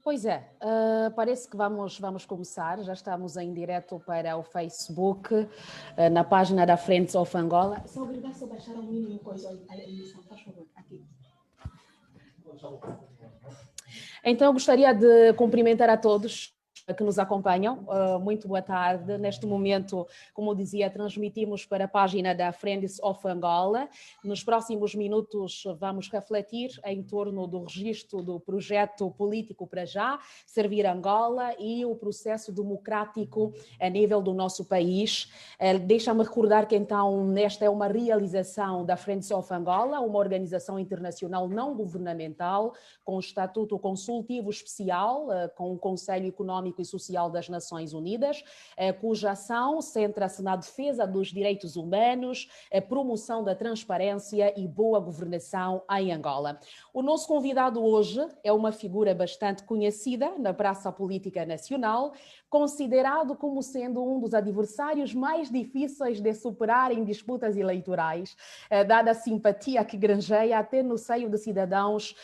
Pois é, parece que vamos começar. Já estamos em direto para o Facebook, na página da Friends of Angola. Só obrigado a baixar o mínimo coisa a emissão, faz favor, aqui. Então, eu gostaria de cumprimentar a todos que nos acompanham. Muito boa tarde. Neste momento, como dizia, transmitimos para a página da Friends of Angola. Nos próximos minutos vamos refletir em torno do registro do projeto político para já, Servir Angola e o processo democrático a nível do nosso país. Deixa-me recordar que então esta é uma realização da Friends of Angola, uma organização internacional não governamental com estatuto consultivo especial, com o Conselho Económico e Social das Nações Unidas, cuja ação centra-se na defesa dos direitos humanos, a promoção da transparência e boa governação em Angola. O nosso convidado hoje é uma figura bastante conhecida na praça política nacional, considerado como sendo um dos adversários mais difíceis de superar em disputas eleitorais, dada a simpatia que granjeia até no seio de cidadãos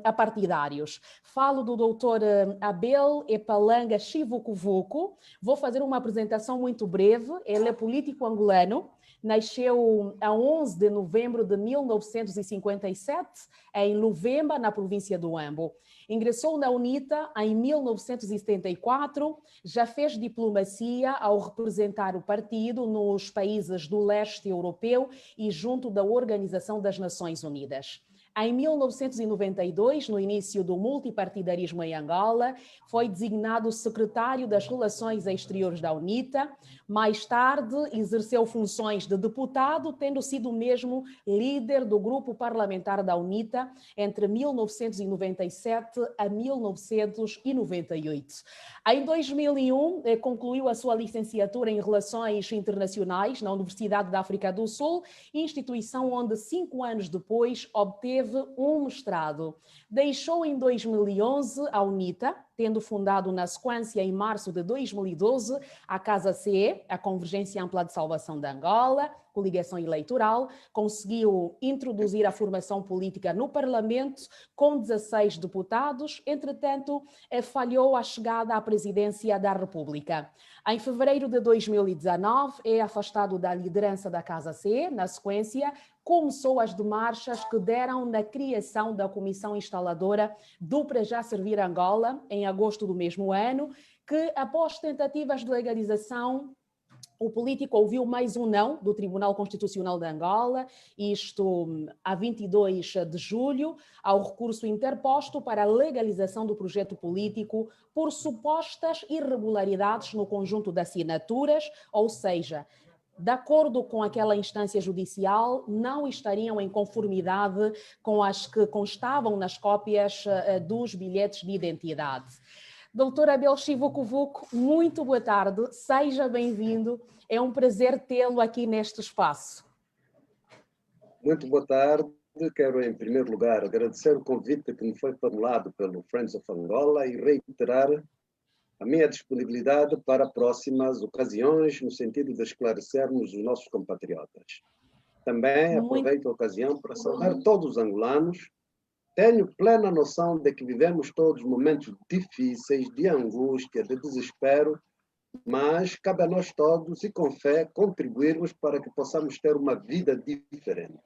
apartidários. Falo do doutor Abel Epalanga Chivukuvuku. Vou fazer uma apresentação muito breve. Ele é político angolano. Nasceu a 11 de novembro de 1957, em Luvemba, na província do Huambo. Ingressou na UNITA em 1974, já fez diplomacia ao representar o partido nos países do leste europeu e junto da Organização das Nações Unidas. Em 1992, no início do multipartidarismo em Angola, foi designado secretário das Relações Exteriores da UNITA. Mais tarde, exerceu funções de deputado, tendo sido mesmo líder do grupo parlamentar da UNITA entre 1997 a 1998. Em 2001, concluiu a sua licenciatura em Relações Internacionais na Universidade da África do Sul, instituição onde 5 anos depois obteve um mestrado. Deixou em 2011 a UNITA, tendo fundado na sequência em março de 2012 a Casa CE, a Convergência Ampla de Salvação de Angola, coligação eleitoral, conseguiu introduzir a formação política no Parlamento com 16 deputados, entretanto, falhou a chegada à presidência da República. Em fevereiro de 2019, é afastado da liderança da Casa CE, na sequência, começou as demarchas que deram na criação da comissão instaladora do Para Já Servir Angola, em agosto do mesmo ano, que após tentativas de legalização, o político ouviu mais um não do Tribunal Constitucional de Angola, isto a 22 de julho, ao recurso interposto para a legalização do projeto político por supostas irregularidades no conjunto de assinaturas, ou seja, de acordo com aquela instância judicial, não estariam em conformidade com as que constavam nas cópias dos bilhetes de identidade. Doutor Abel Chivukuvuku, muito boa tarde, seja bem-vindo, é um prazer tê-lo aqui neste espaço. Muito boa tarde, quero em primeiro lugar agradecer o convite que me foi formulado pelo Friends of Angola e reiterar a minha disponibilidade para próximas ocasiões, no sentido de esclarecermos os nossos compatriotas. Também aproveito a ocasião para saudar todos os angolanos. Tenho plena noção de que vivemos todos momentos difíceis, de angústia, de desespero, mas cabe a nós todos, e com fé, contribuirmos para que possamos ter uma vida diferente.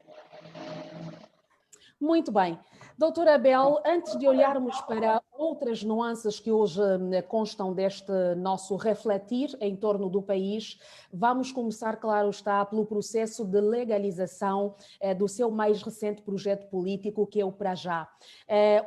Muito bem. Doutora Abel, antes de olharmos para outras nuances que hoje constam deste nosso refletir em torno do país, vamos começar, claro está, pelo processo de legalização do seu mais recente projeto político, que é o Para Já.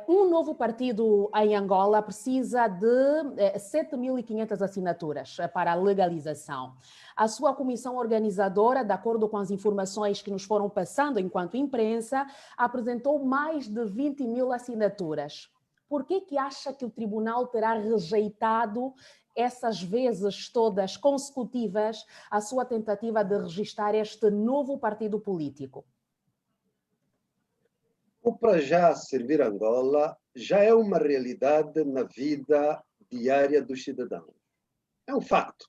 Um novo partido em Angola precisa de 7.500 assinaturas para a legalização. A sua comissão organizadora, de acordo com as informações que nos foram passando enquanto imprensa, apresentou mais de 20.000 assinaturas. Por que acha que o tribunal terá rejeitado essas vezes todas consecutivas a sua tentativa de registrar este novo partido político? O Para Já Servir Angola já é uma realidade na vida diária dos cidadãos. É um facto.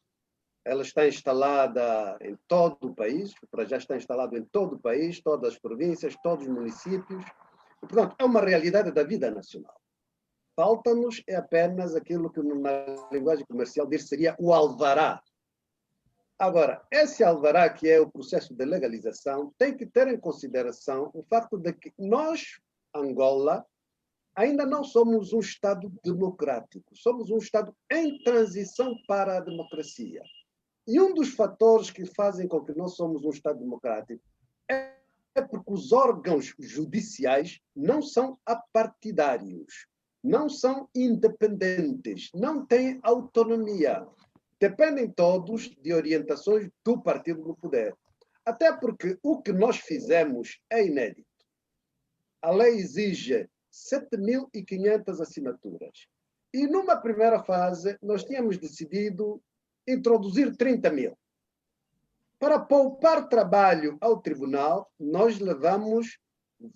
Ela está instalada em todo o país, o Para Já está instalado em todo o país, todas as províncias, todos os municípios. E, portanto, é uma realidade da vida nacional. Falta-nos é apenas aquilo que na linguagem comercial diz seria o alvará. Agora, esse alvará, que é o processo de legalização, tem que ter em consideração o fato de que nós, Angola, ainda não somos um Estado democrático, somos um Estado em transição para a democracia. E um dos fatores que fazem com que não somos um Estado democrático é porque os órgãos judiciais não são apartidários, não são independentes, não têm autonomia. Dependem todos de orientações do partido no poder. Até porque o que nós fizemos é inédito. A lei exige 7.500 assinaturas. E numa primeira fase, nós tínhamos decidido introduzir 30.000. Para poupar trabalho ao tribunal, nós levamos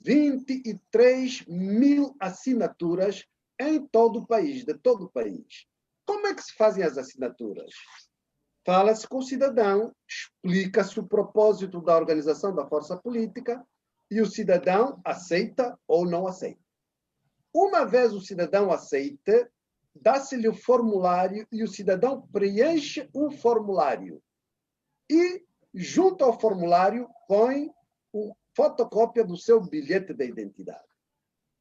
23.000 assinaturas em todo o país, de todo o país. Como é que se fazem as assinaturas? Fala-se com o cidadão, explica-se o propósito da organização da força política e o cidadão aceita ou não aceita. Uma vez o cidadão aceita, dá-se-lhe o formulário e o cidadão preenche o formulário. E, junto ao formulário, põe a fotocópia do seu bilhete de identidade.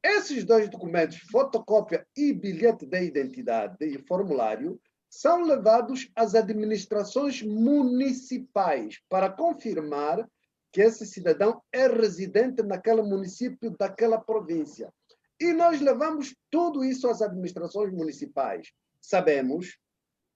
Esses dois documentos, fotocópia e bilhete de identidade e formulário, são levados às administrações municipais para confirmar que esse cidadão é residente naquele município, daquela província. E nós levamos tudo isso às administrações municipais. Sabemos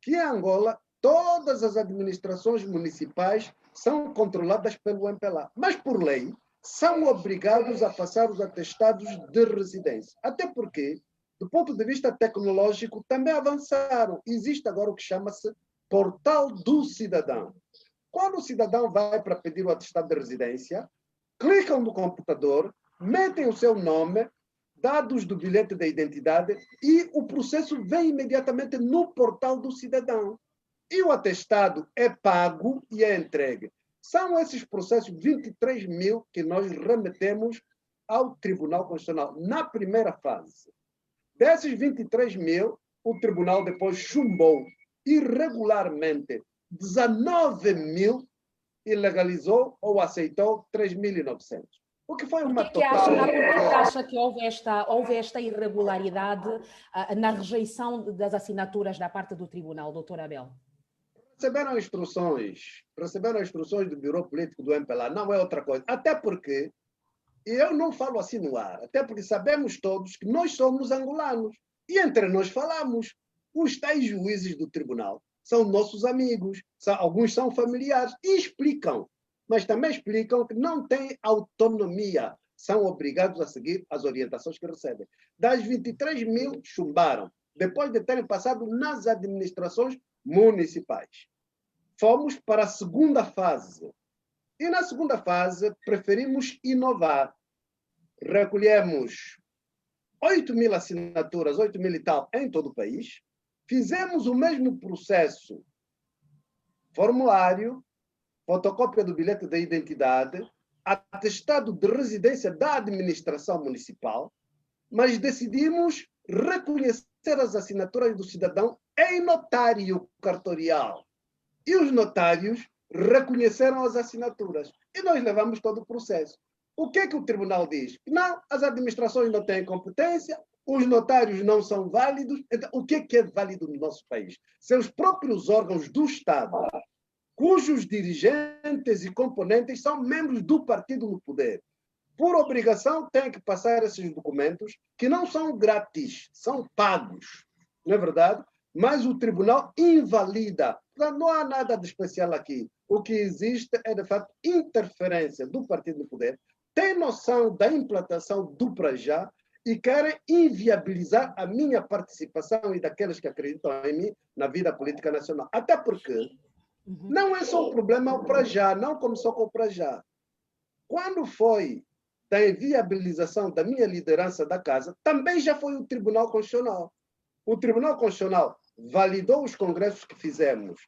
que em Angola todas as administrações municipais são controladas pelo MPLA, mas por lei são obrigados a passar os atestados de residência. Até porque, do ponto de vista tecnológico, também avançaram. Existe agora o que chama-se Portal do Cidadão. Quando o cidadão vai para pedir o atestado de residência, clicam no computador, metem o seu nome, dados do bilhete de identidade e o processo vem imediatamente no Portal do Cidadão. E o atestado é pago e é entregue. São esses processos 23.000 que nós remetemos ao Tribunal Constitucional na primeira fase. Desses 23.000, o Tribunal depois chumbou irregularmente 19.000 e legalizou ou aceitou 3.900. O que foi uma total... Por que acha que houve esta irregularidade na rejeição das assinaturas da parte do Tribunal, doutor Abel? Receberam instruções do Bureau Político do MPLA, não é outra coisa. Até porque, e eu não falo assim no ar, até porque sabemos todos que nós somos angolanos. E entre nós falamos. Os tais juízes do tribunal são nossos amigos, alguns são familiares, e explicam. Mas também explicam que não têm autonomia, são obrigados a seguir as orientações que recebem. Das 23.000, chumbaram, depois de terem passado nas administrações municipais. Fomos para a segunda fase. E na segunda fase, preferimos inovar. Recolhemos 8.000 assinaturas, 8.000 e tal, em todo o país. Fizemos o mesmo processo. Formulário, fotocópia do bilhete de identidade, atestado de residência da administração municipal, mas decidimos reconhecer as assinaturas do cidadão em notário cartorial. E os notários reconheceram as assinaturas. E nós levamos todo o processo. O que é que o tribunal diz? Não, as administrações não têm competência, os notários não são válidos. Então, o que é válido no nosso país? São os próprios órgãos do Estado, cujos dirigentes e componentes são membros do partido no poder. Por obrigação, têm que passar esses documentos, que não são grátis, são pagos, não é verdade? Mas o tribunal invalida. Não há nada de especial aqui. O que existe é, de fato, interferência do partido no poder. Tem noção da implantação do para já e querem inviabilizar a minha participação e daqueles que acreditam em mim na vida política nacional. Até porque não é só um problema o para já, não começou com o para já. Quando foi da inviabilização da minha liderança da casa, também já foi o Tribunal Constitucional. O Tribunal Constitucional validou os congressos que fizemos.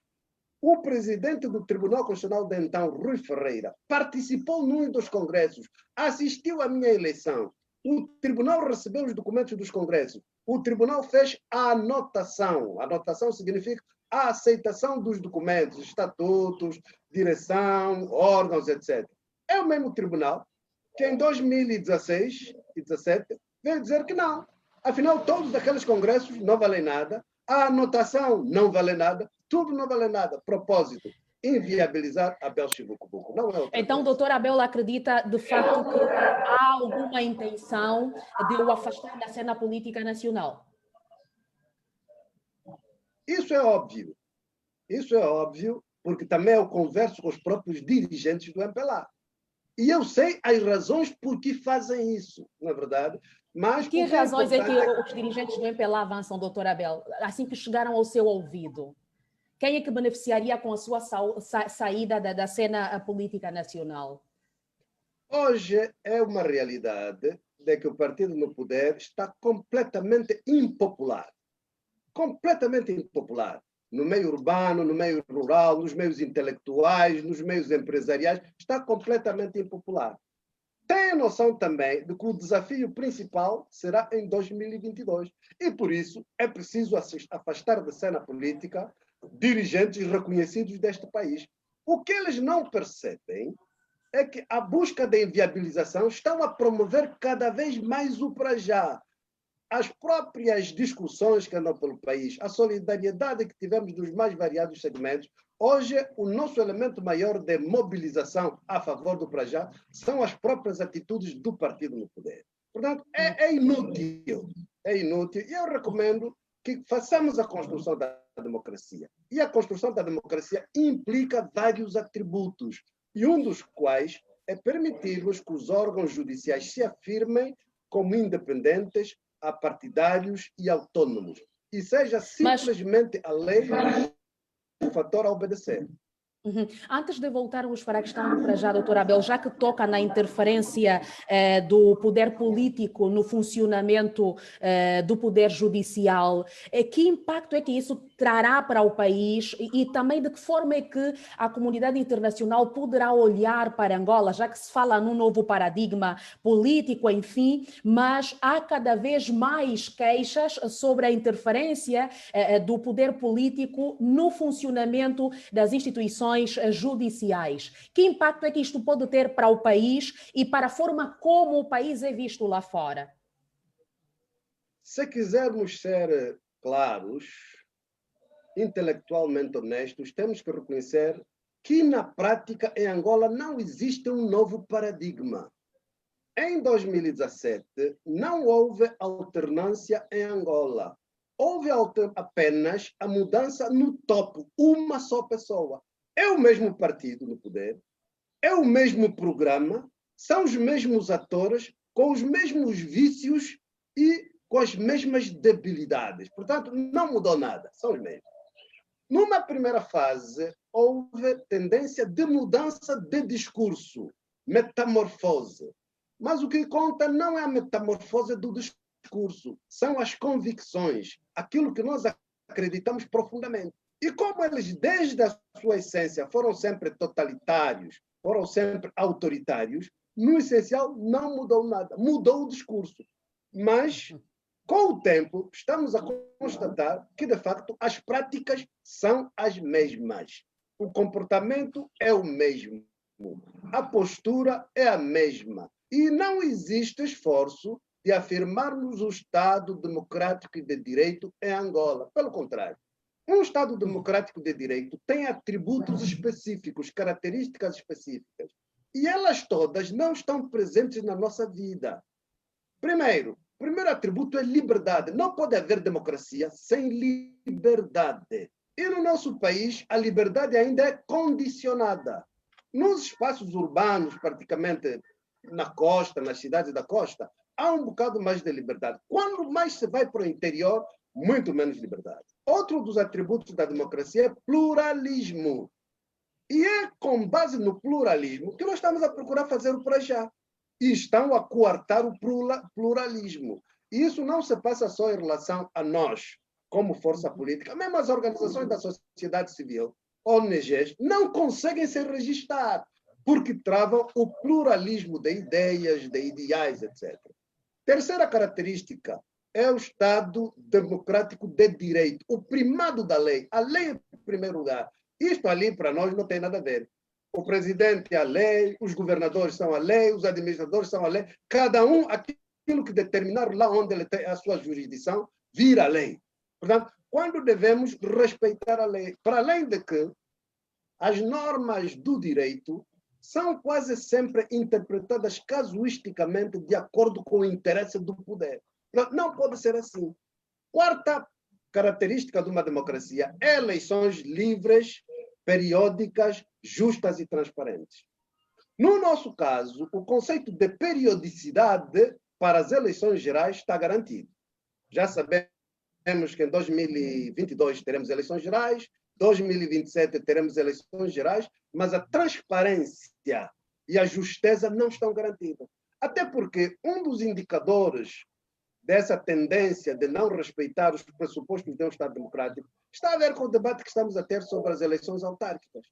O presidente do Tribunal Constitucional de então, Rui Ferreira, participou num dos congressos, assistiu à minha eleição. O tribunal recebeu os documentos dos congressos O tribunal fez a anotação. A anotação significa a aceitação dos documentos, estatutos, direção, órgãos, etc. É o mesmo tribunal que em 2016 e 2017 veio dizer que não. Afinal, todos aqueles congressos não valem nada, a anotação não vale nada, tudo não vale nada. Propósito, inviabilizar Abel Chivucobuco. Não é outra Então, coisa. doutor Abel acredita, de facto, que há alguma intenção de o afastar da cena política nacional? Isso é óbvio. Isso é óbvio, porque também eu converso com os próprios dirigentes do MPLA. E eu sei as razões por que fazem isso, na verdade. Mas que razões é que os dirigentes do MPLA avançam, doutor Abel, assim que chegaram ao seu ouvido? Quem é que beneficiaria com a sua saída da cena política nacional? Hoje é uma realidade de que o partido no poder está completamente impopular. Completamente impopular. No meio urbano, no meio rural, nos meios intelectuais, nos meios empresariais, está completamente impopular. Tem a noção também de que o desafio principal será em 2022. E, por isso, é preciso afastar da cena política dirigentes reconhecidos deste país. O que eles não percebem é que a busca da inviabilização estão a promover cada vez mais o para já. As próprias discussões que andam pelo país, a solidariedade que tivemos dos mais variados segmentos, hoje o nosso elemento maior de mobilização a favor do para já são as próprias atitudes do partido no poder. Portanto, é inútil. É inútil. E eu recomendo que façamos a construção da democracia. E a construção da democracia implica vários atributos, e um dos quais é permitirmos que os órgãos judiciais se afirmem como independentes, apartidários e autônomos. E seja simplesmente a lei o fator a obedecer. Uhum. Antes de voltarmos para a questão do para já, doutor Abel, já que toca na interferência do poder político no funcionamento do poder judicial, que impacto é que isso trará para o país e também de que forma é que a comunidade internacional poderá olhar para Angola, já que se fala num novo paradigma político, enfim, mas há cada vez mais queixas sobre a interferência do poder político no funcionamento das instituições judiciais. Que impacto é que isto pode ter para o país e para a forma como o país é visto lá fora? Se quisermos ser claros, intelectualmente honestos, temos que reconhecer que na prática em Angola não existe um novo paradigma. Em 2017 não houve alternância em Angola. Houve apenas a mudança no topo, uma só pessoa. É o mesmo partido no poder, é o mesmo programa, são os mesmos atores, com os mesmos vícios e com as mesmas debilidades. Portanto, não mudou nada, são os mesmos. Numa primeira fase, houve tendência de mudança de discurso, metamorfose. Mas o que conta não é a metamorfose do discurso, são as convicções, aquilo que nós acreditamos profundamente. E como eles, desde a sua essência, foram sempre totalitários, foram sempre autoritários, no essencial não mudou nada, mudou o discurso. Mas, com o tempo, estamos a constatar que, de facto, as práticas são as mesmas. O comportamento é o mesmo. A postura é a mesma. E não existe esforço de afirmarmos o Estado democrático e de direito em Angola. Pelo contrário. Um Estado democrático de direito tem atributos específicos, características específicas. E elas todas não estão presentes na nossa vida. Primeiro atributo é liberdade. Não pode haver democracia sem liberdade. E no nosso país, a liberdade ainda é condicionada. Nos espaços urbanos, praticamente na costa, nas cidades da costa, há um bocado mais de liberdade. Quando mais se vai para o interior, muito menos liberdade. Outro dos atributos da democracia é pluralismo. E é com base no pluralismo que nós estamos a procurar fazer o para já. E estão a coartar o pluralismo. E isso não se passa só em relação a nós, como força política. Mesmo as organizações da sociedade civil, ONGs, não conseguem se registrar, porque travam o pluralismo de ideias, de ideais, etc. Terceira característica é o Estado democrático de direito, o primado da lei. A lei em primeiro lugar. Isto ali para nós não tem nada a ver. O presidente é a lei, os governadores são a lei, os administradores são a lei. Cada um, aquilo que determinar lá onde ele tem a sua jurisdição, vira a lei. Portanto, quando devemos respeitar a lei? Para além de que as normas do direito são quase sempre interpretadas casuisticamente de acordo com o interesse do poder. Não pode ser assim. Quarta característica de uma democracia é eleições livres, periódicas, justas e transparentes. No nosso caso, o conceito de periodicidade para as eleições gerais está garantido. Já sabemos que em 2022 teremos eleições gerais, 2027 teremos eleições gerais, mas a transparência e a justeza não estão garantidas. Até porque um dos indicadores dessa tendência de não respeitar os pressupostos de um Estado democrático está a ver com o debate que estamos a ter sobre as eleições autárquicas.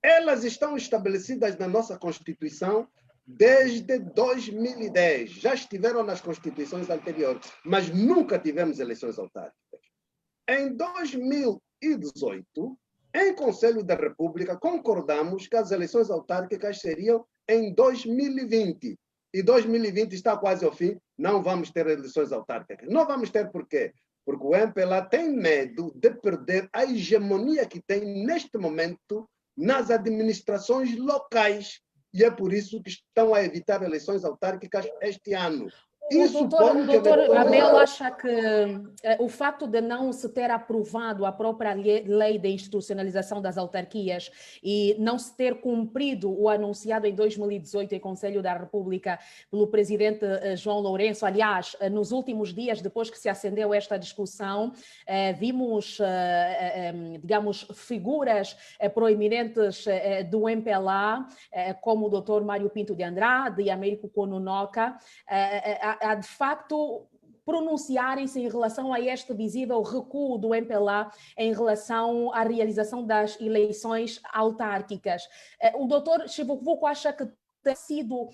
Elas estão estabelecidas na nossa Constituição desde 2010. Já estiveram nas constituições anteriores, mas nunca tivemos eleições autárquicas. Em 2018, em Conselho da República, concordamos que as eleições autárquicas seriam em 2020. E 2020 está quase ao fim, não vamos ter eleições autárquicas. Não vamos ter por quê? Porque o MPLA tem medo de perder a hegemonia que tem neste momento nas administrações locais. E é por isso que estão a evitar eleições autárquicas este ano. O doutor Abel acha que o facto de não se ter aprovado a própria lei de institucionalização das autarquias e não se ter cumprido o anunciado em 2018 em Conselho da República pelo presidente João Lourenço, aliás, nos últimos dias, depois que se acendeu esta discussão, vimos, digamos, figuras proeminentes do MPLA, como o doutor Mário Pinto de Andrade e Américo Konunoka, a de facto pronunciarem-se em relação a este visível recuo do MPLA em relação à realização das eleições autárquicas. O doutor Chivukuvuku acha que ter sido,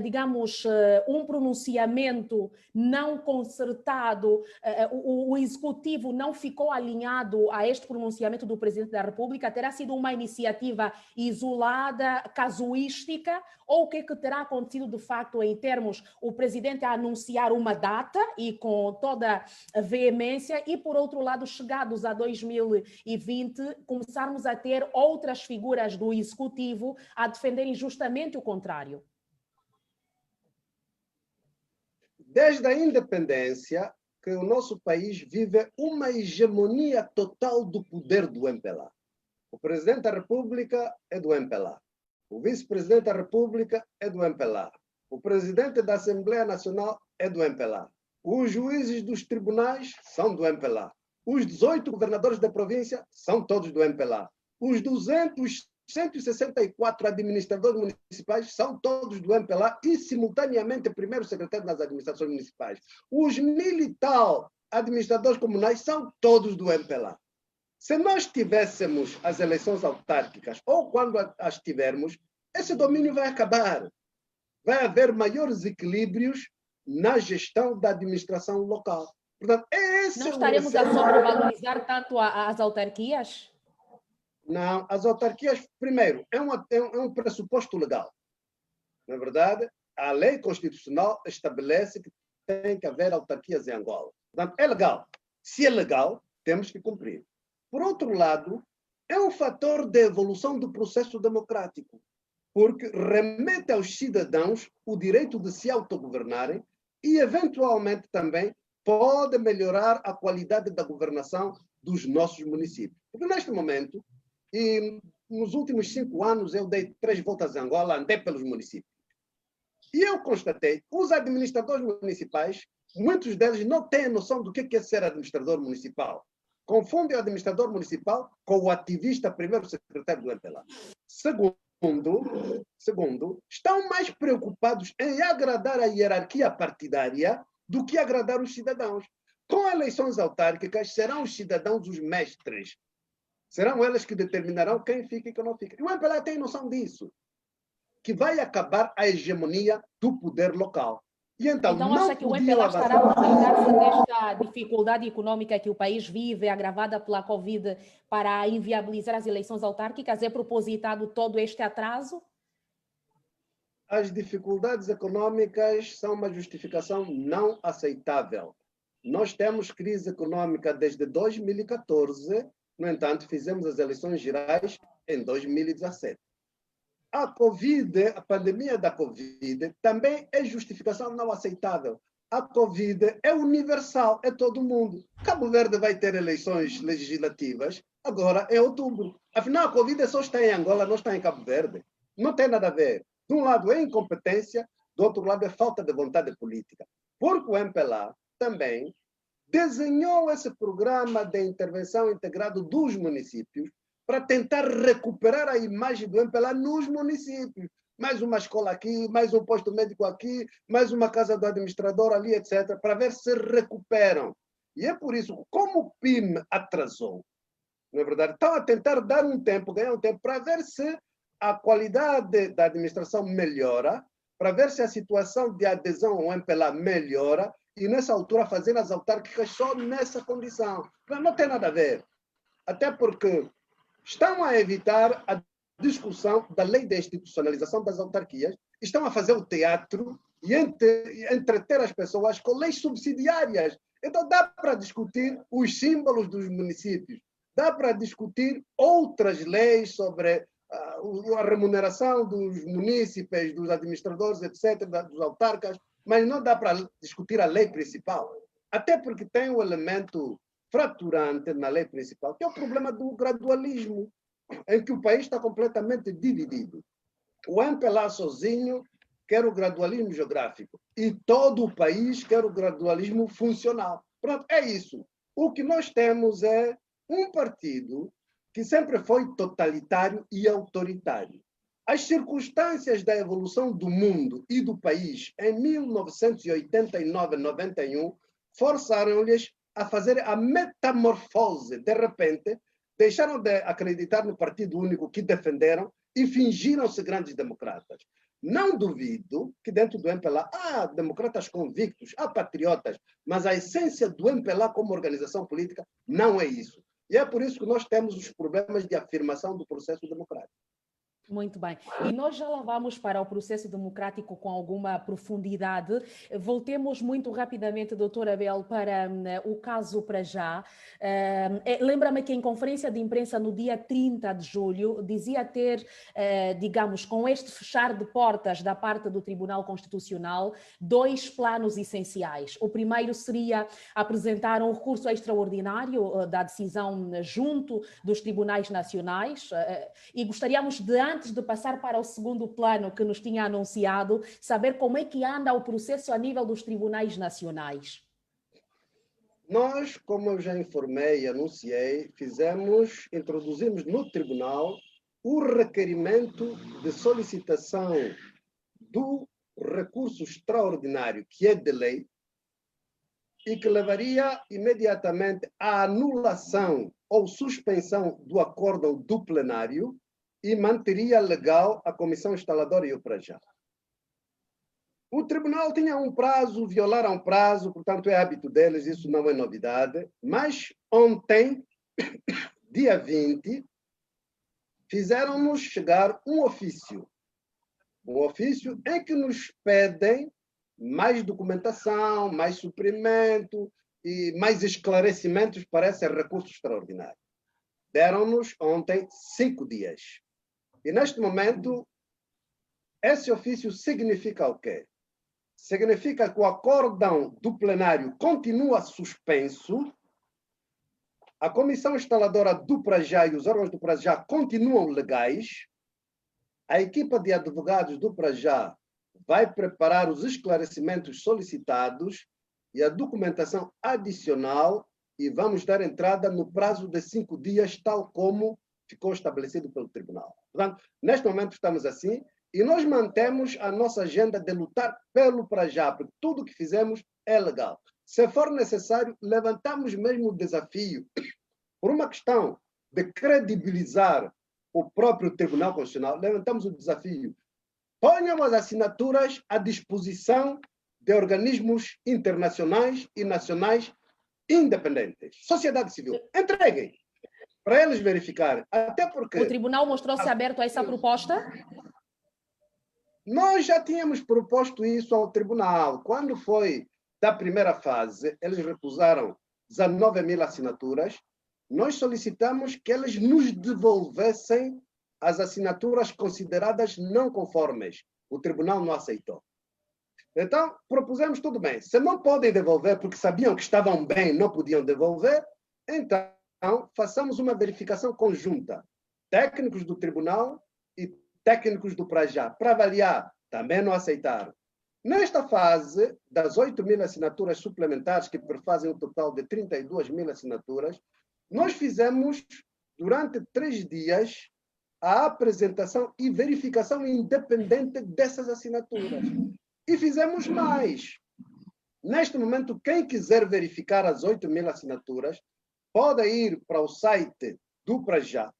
digamos, um pronunciamento não concertado, o executivo não ficou alinhado a este pronunciamento do presidente da República, terá sido uma iniciativa isolada, casuística, ou o que terá acontecido de facto em termos o presidente a anunciar uma data e com toda a veemência e, por outro lado, chegados a 2020, começarmos a ter outras figuras do executivo a defenderem justamente o contrário? Desde a independência, que o nosso país vive uma hegemonia total do poder do MPLA. O presidente da República é do MPLA. O vice-presidente da República é do MPLA. O presidente da Assembleia Nacional é do MPLA. Os juízes dos tribunais são do MPLA. Os 18 governadores da província são todos do MPLA. Os 164 administradores municipais são todos do MPLA e, simultaneamente, primeiro secretário das administrações municipais. Os 1.000 administradores comunais são todos do MPLA. Se nós tivéssemos as eleições autárquicas, ou quando as tivermos, esse domínio vai acabar. Vai haver maiores equilíbrios na gestão da administração local. Portanto, não estaremos a sobrevalorizar tanto as autarquias? Não, as autarquias, primeiro, é um pressuposto legal. Na verdade, a lei constitucional estabelece que tem que haver autarquias em Angola. Portanto, é legal. Se é legal, temos que cumprir. Por outro lado, é um fator de evolução do processo democrático, porque remete aos cidadãos o direito de se autogovernarem e, eventualmente, também pode melhorar a qualidade da governação dos nossos municípios. Porque, neste momento, e nos últimos 5 anos, eu dei 3 voltas a Angola, andei pelos municípios. E eu constatei que os administradores municipais, muitos deles não têm noção do que é ser administrador municipal. Confundem o administrador municipal com o ativista primeiro secretário do MPLA. Segundo, estão mais preocupados em agradar a hierarquia partidária do que agradar os cidadãos. Com eleições autárquicas, serão os cidadãos os mestres. Serão eles que determinarão quem fica e quem não fica. E o MPLA tem noção disso, que vai acabar a hegemonia do poder local. E então Então, não acha que o podiam MPLA estará a avançar. aproveitar-se desta dificuldade econômica que o país vive, agravada pela Covid, para inviabilizar as eleições autárquicas? É propositado todo este atraso? As dificuldades econômicas são uma justificação não aceitável. Nós temos crise econômica desde 2014, no entanto, fizemos as eleições gerais em 2017. A Covid, a pandemia da Covid, também é justificação não aceitável. A Covid é universal, é todo mundo. Cabo Verde vai ter eleições legislativas agora em outubro. Afinal, a Covid só está em Angola, não está em Cabo Verde. Não tem nada a ver. De um lado é incompetência, do outro lado é falta de vontade política. Porque o MPLA também desenhou esse programa de intervenção integrado dos municípios para tentar recuperar a imagem do MPLA nos municípios. Mais uma escola aqui, mais um posto médico aqui, mais uma casa do administrador ali, etc., para ver se recuperam. E é por isso, como o PIM atrasou, não é verdade? Estão a tentar dar um tempo, ganhar um tempo, para ver se a qualidade da administração melhora, para ver se a situação de adesão ao MPLA melhora, e nessa altura fazer as autárquicas só nessa condição. Não tem nada a ver. Até porque estão a evitar a discussão da lei de institucionalização das autarquias, estão a fazer o teatro e entreter as pessoas com leis subsidiárias. Então dá para discutir os símbolos dos municípios, dá para discutir outras leis sobre a remuneração dos munícipes, dos administradores, etc., dos autarcas, mas não dá para discutir a lei principal. Até porque tem um elemento fraturante na lei principal, que é o problema do gradualismo, em que o país está completamente dividido. O MPLA sozinho quer o gradualismo geográfico e todo o país quer o gradualismo funcional. Pronto, é isso. O que nós temos é um partido que sempre foi totalitário e autoritário. As circunstâncias da evolução do mundo e do país em 1989-91 forçaram-lhes a fazer a metamorfose. De repente, deixaram de acreditar no partido único que defenderam e fingiram-se grandes democratas. Não duvido que dentro do MPLA há democratas convictos, há patriotas, mas a essência do MPLA como organização política não é isso. E é por isso que nós temos os problemas de afirmação do processo democrático. Muito bem. E nós já lá vamos para o processo democrático com alguma profundidade. Voltemos muito rapidamente, doutor Abel, para o caso para já. Lembra-me que em conferência de imprensa no dia 30 de julho dizia ter, digamos, com este fechar de portas da parte do Tribunal Constitucional, dois planos essenciais. O primeiro seria apresentar um recurso extraordinário da decisão junto dos tribunais nacionais e gostaríamos de, antes de passar para o segundo plano que nos tinha anunciado, saber como é que anda o processo a nível dos tribunais nacionais. Nós, como eu já informei e anunciei, introduzimos no tribunal o requerimento de solicitação do recurso extraordinário, que é de lei, e que levaria imediatamente à anulação ou suspensão do acórdão do plenário e manteria legal a comissão instaladora e o prajá. O tribunal tinha um prazo, violaram um prazo, portanto é hábito deles, isso não é novidade, mas ontem, dia 20, fizeram-nos chegar um ofício em que nos pedem mais documentação, mais suprimento e mais esclarecimentos para esse recurso extraordinário. Deram-nos ontem 5 dias. E neste momento, esse ofício significa o quê? Significa que o acórdão do plenário continua suspenso, a comissão instaladora do Prajá e os órgãos do Prajá continuam legais, a equipa de advogados do Prajá vai preparar os esclarecimentos solicitados e a documentação adicional e vamos dar entrada no prazo de 5 dias, tal como ficou estabelecido pelo tribunal. Portanto, neste momento estamos assim e nós mantemos a nossa agenda de lutar pelo Prajá, porque tudo o que fizemos é legal. Se for necessário, levantamos mesmo o desafio por uma questão de credibilizar o próprio Tribunal Constitucional, levantamos o desafio. Ponham as assinaturas à disposição de organismos internacionais e nacionais independentes. Sociedade civil, entreguem para eles verificarem. Até porque o tribunal mostrou-se aberto a essa proposta? nós já tínhamos proposto isso ao tribunal. Quando foi da primeira fase, eles recusaram 19 mil assinaturas. Nós solicitamos que eles nos devolvessem as assinaturas consideradas não conformes. O tribunal não aceitou. Então, propusemos tudo bem. Se não podem devolver porque sabiam que estavam bem, não podiam devolver, então façamos uma verificação conjunta. Técnicos do tribunal e técnicos do Prajá, para avaliar. Também não aceitaram. Nesta fase, das 8 mil assinaturas suplementares, que perfazem um total de 32 mil assinaturas, nós fizemos, durante 3 dias, a apresentação e verificação independente dessas assinaturas. E fizemos mais. Neste momento, quem quiser verificar as 8 mil assinaturas, pode ir para o site do Prajá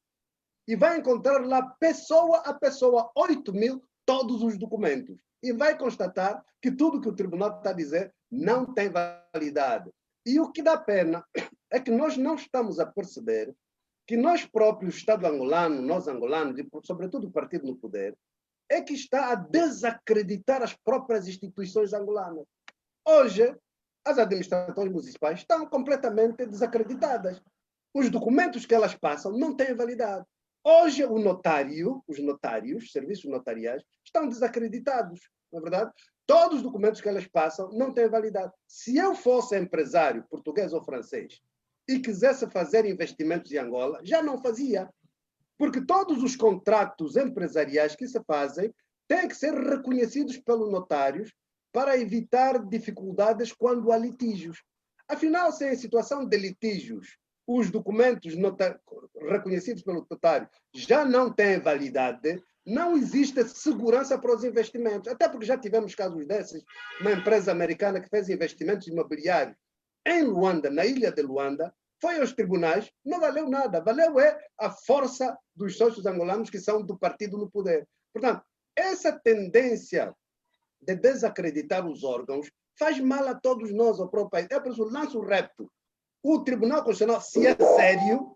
e vai encontrar lá, pessoa a pessoa, 8 mil, todos os documentos. E vai constatar que tudo que o tribunal está a dizer não tem validade. E o que dá pena é que nós não estamos a perceber que nós próprios, Estado angolano, nós angolanos, e sobretudo o partido no poder, é que está a desacreditar as próprias instituições angolanas. Hoje, as administrações municipais estão completamente desacreditadas. Os documentos que elas passam não têm validade. Hoje, os notários, serviços notariais, estão desacreditados, não é verdade? Todos os documentos que elas passam não têm validade. Se eu fosse empresário português ou francês e quisesse fazer investimentos em Angola, já não fazia. Porque todos os contratos empresariais que se fazem têm que ser reconhecidos pelos notários para evitar dificuldades quando há litígios. Afinal, se em situação de litígios os documentos reconhecidos pelo notário já não têm validade, não existe segurança para os investimentos. Até porque já tivemos casos desses, uma empresa americana que fez investimentos imobiliários em Luanda, na ilha de Luanda, foi aos tribunais, não valeu nada. Valeu a força dos sócios angolanos que são do partido no poder. Portanto, essa tendência de desacreditar os órgãos faz mal a todos nós, ao próprio país. É por isso que lanço o repto. O Tribunal Constitucional, se é sério,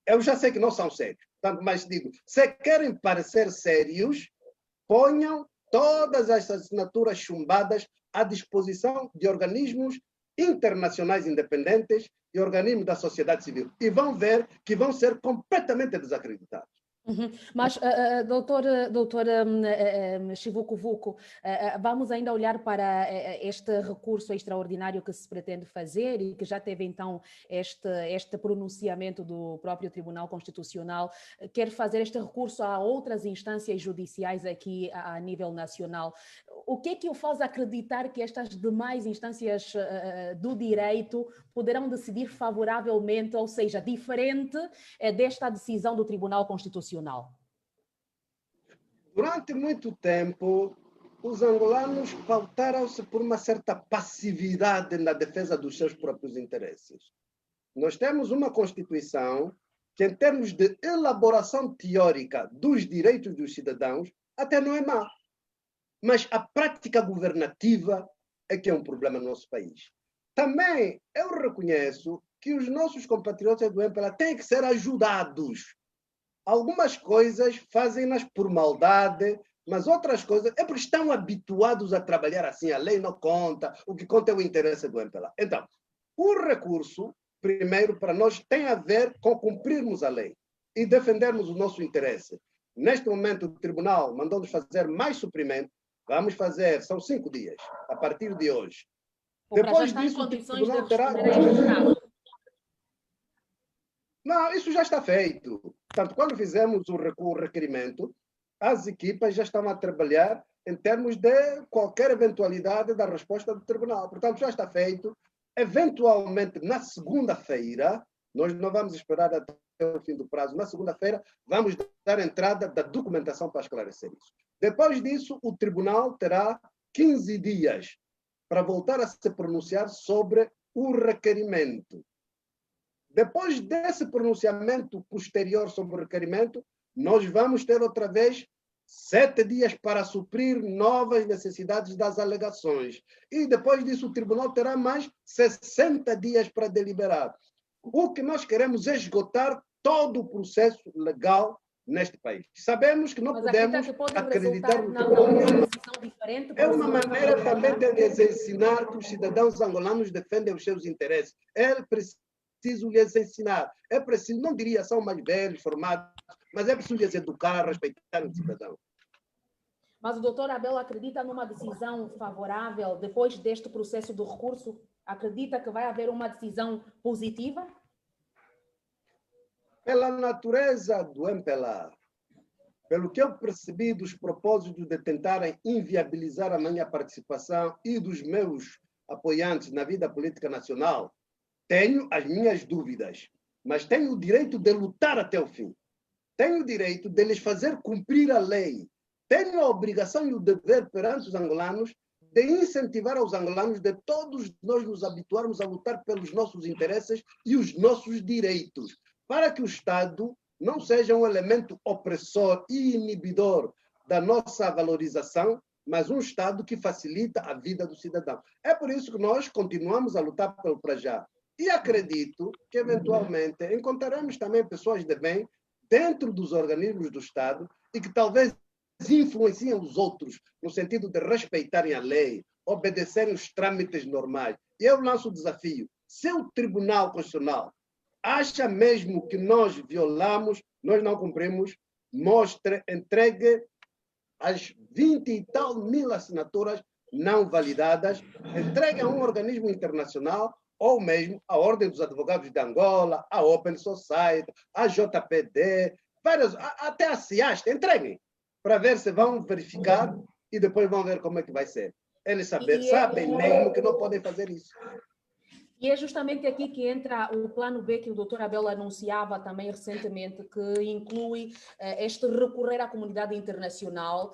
eu já sei que não são sérios. Tanto mais digo, se querem parecer sérios, ponham todas as assinaturas chumbadas à disposição de organismos internacionais independentes e organismos da sociedade civil. E vão ver que vão ser completamente desacreditados. Mas, doutor Chivuco Vuco, vamos ainda olhar para este recurso extraordinário que se pretende fazer e que já teve então este pronunciamento do próprio Tribunal Constitucional. Quer fazer este recurso a outras instâncias judiciais aqui a nível nacional. O que é que o faz acreditar que estas demais instâncias do direito poderão decidir favoravelmente, ou seja, diferente desta decisão do Tribunal Constitucional? Durante muito tempo, os angolanos pautaram-se por uma certa passividade na defesa dos seus próprios interesses. Nós temos uma Constituição que, em termos de elaboração teórica dos direitos dos cidadãos, até não é má. Mas a prática governativa é que é um problema no nosso país. Também eu reconheço que os nossos compatriotas do MPLA têm que ser ajudados. Algumas coisas fazem-nas por maldade, mas outras coisas é porque estão habituados a trabalhar assim, a lei não conta, o que conta é o interesse do MPLA. Então, o recurso, primeiro, para nós, tem a ver com cumprirmos a lei e defendermos o nosso interesse. Neste momento, o tribunal mandou-nos fazer mais suprimento. Vamos fazer, são 5 dias, a partir de hoje. Depois disso, o tribunal terá... Não, isso já está feito. Portanto, quando fizemos o requerimento, as equipas já estão a trabalhar em termos de qualquer eventualidade da resposta do tribunal. Portanto, já está feito. Eventualmente, na segunda-feira, nós não vamos esperar até o fim do prazo, na segunda-feira, vamos dar entrada da documentação para esclarecer isso. Depois disso, o tribunal terá 15 dias para voltar a se pronunciar sobre o requerimento. Depois desse pronunciamento posterior sobre o requerimento, nós vamos ter outra vez 7 dias para suprir novas necessidades das alegações. E depois disso, o tribunal terá mais 60 dias para deliberar. O que nós queremos é esgotar todo o processo legal neste país. Sabemos que não podemos acreditar no tribunal. É uma maneira também de lhes ensinar que os cidadãos angolanos defendem os seus interesses. É preciso lhes ensinar. É preciso, não diria são mais velhos, formados, mas é preciso lhes educar, respeitar o cidadão. Mas o doutor Abel acredita numa decisão favorável depois deste processo do recurso? Acredita que vai haver uma decisão positiva? Pela natureza do MPLA, pelo que eu percebi dos propósitos de tentarem inviabilizar a minha participação e dos meus apoiantes na vida política nacional, tenho as minhas dúvidas, mas tenho o direito de lutar até o fim. Tenho o direito de lhes fazer cumprir a lei. Tenho a obrigação e o dever perante os angolanos de incentivar aos angolanos de todos nós nos habituarmos a lutar pelos nossos interesses e os nossos direitos, para que o Estado não seja um elemento opressor e inibidor da nossa valorização, mas um Estado que facilita a vida do cidadão. É por isso que nós continuamos a lutar pelo Prajá. E acredito que, eventualmente, encontraremos também pessoas de bem dentro dos organismos do Estado e que talvez influenciem os outros no sentido de respeitarem a lei, obedecerem os trâmites normais. E eu lanço o desafio. Se o Tribunal Constitucional acha mesmo que nós violamos, nós não cumprimos, mostre, entregue as 20 e tal mil assinaturas não validadas, entregue a um organismo internacional ou mesmo a Ordem dos Advogados de Angola, a Open Society, a JPD, até a CIAST, entreguem, para ver se vão verificar e depois vão ver como é que vai ser. Eles sabem mesmo que não podem fazer isso. E é justamente aqui que entra o plano B que o doutor Abel anunciava também recentemente, que inclui este recorrer à comunidade internacional.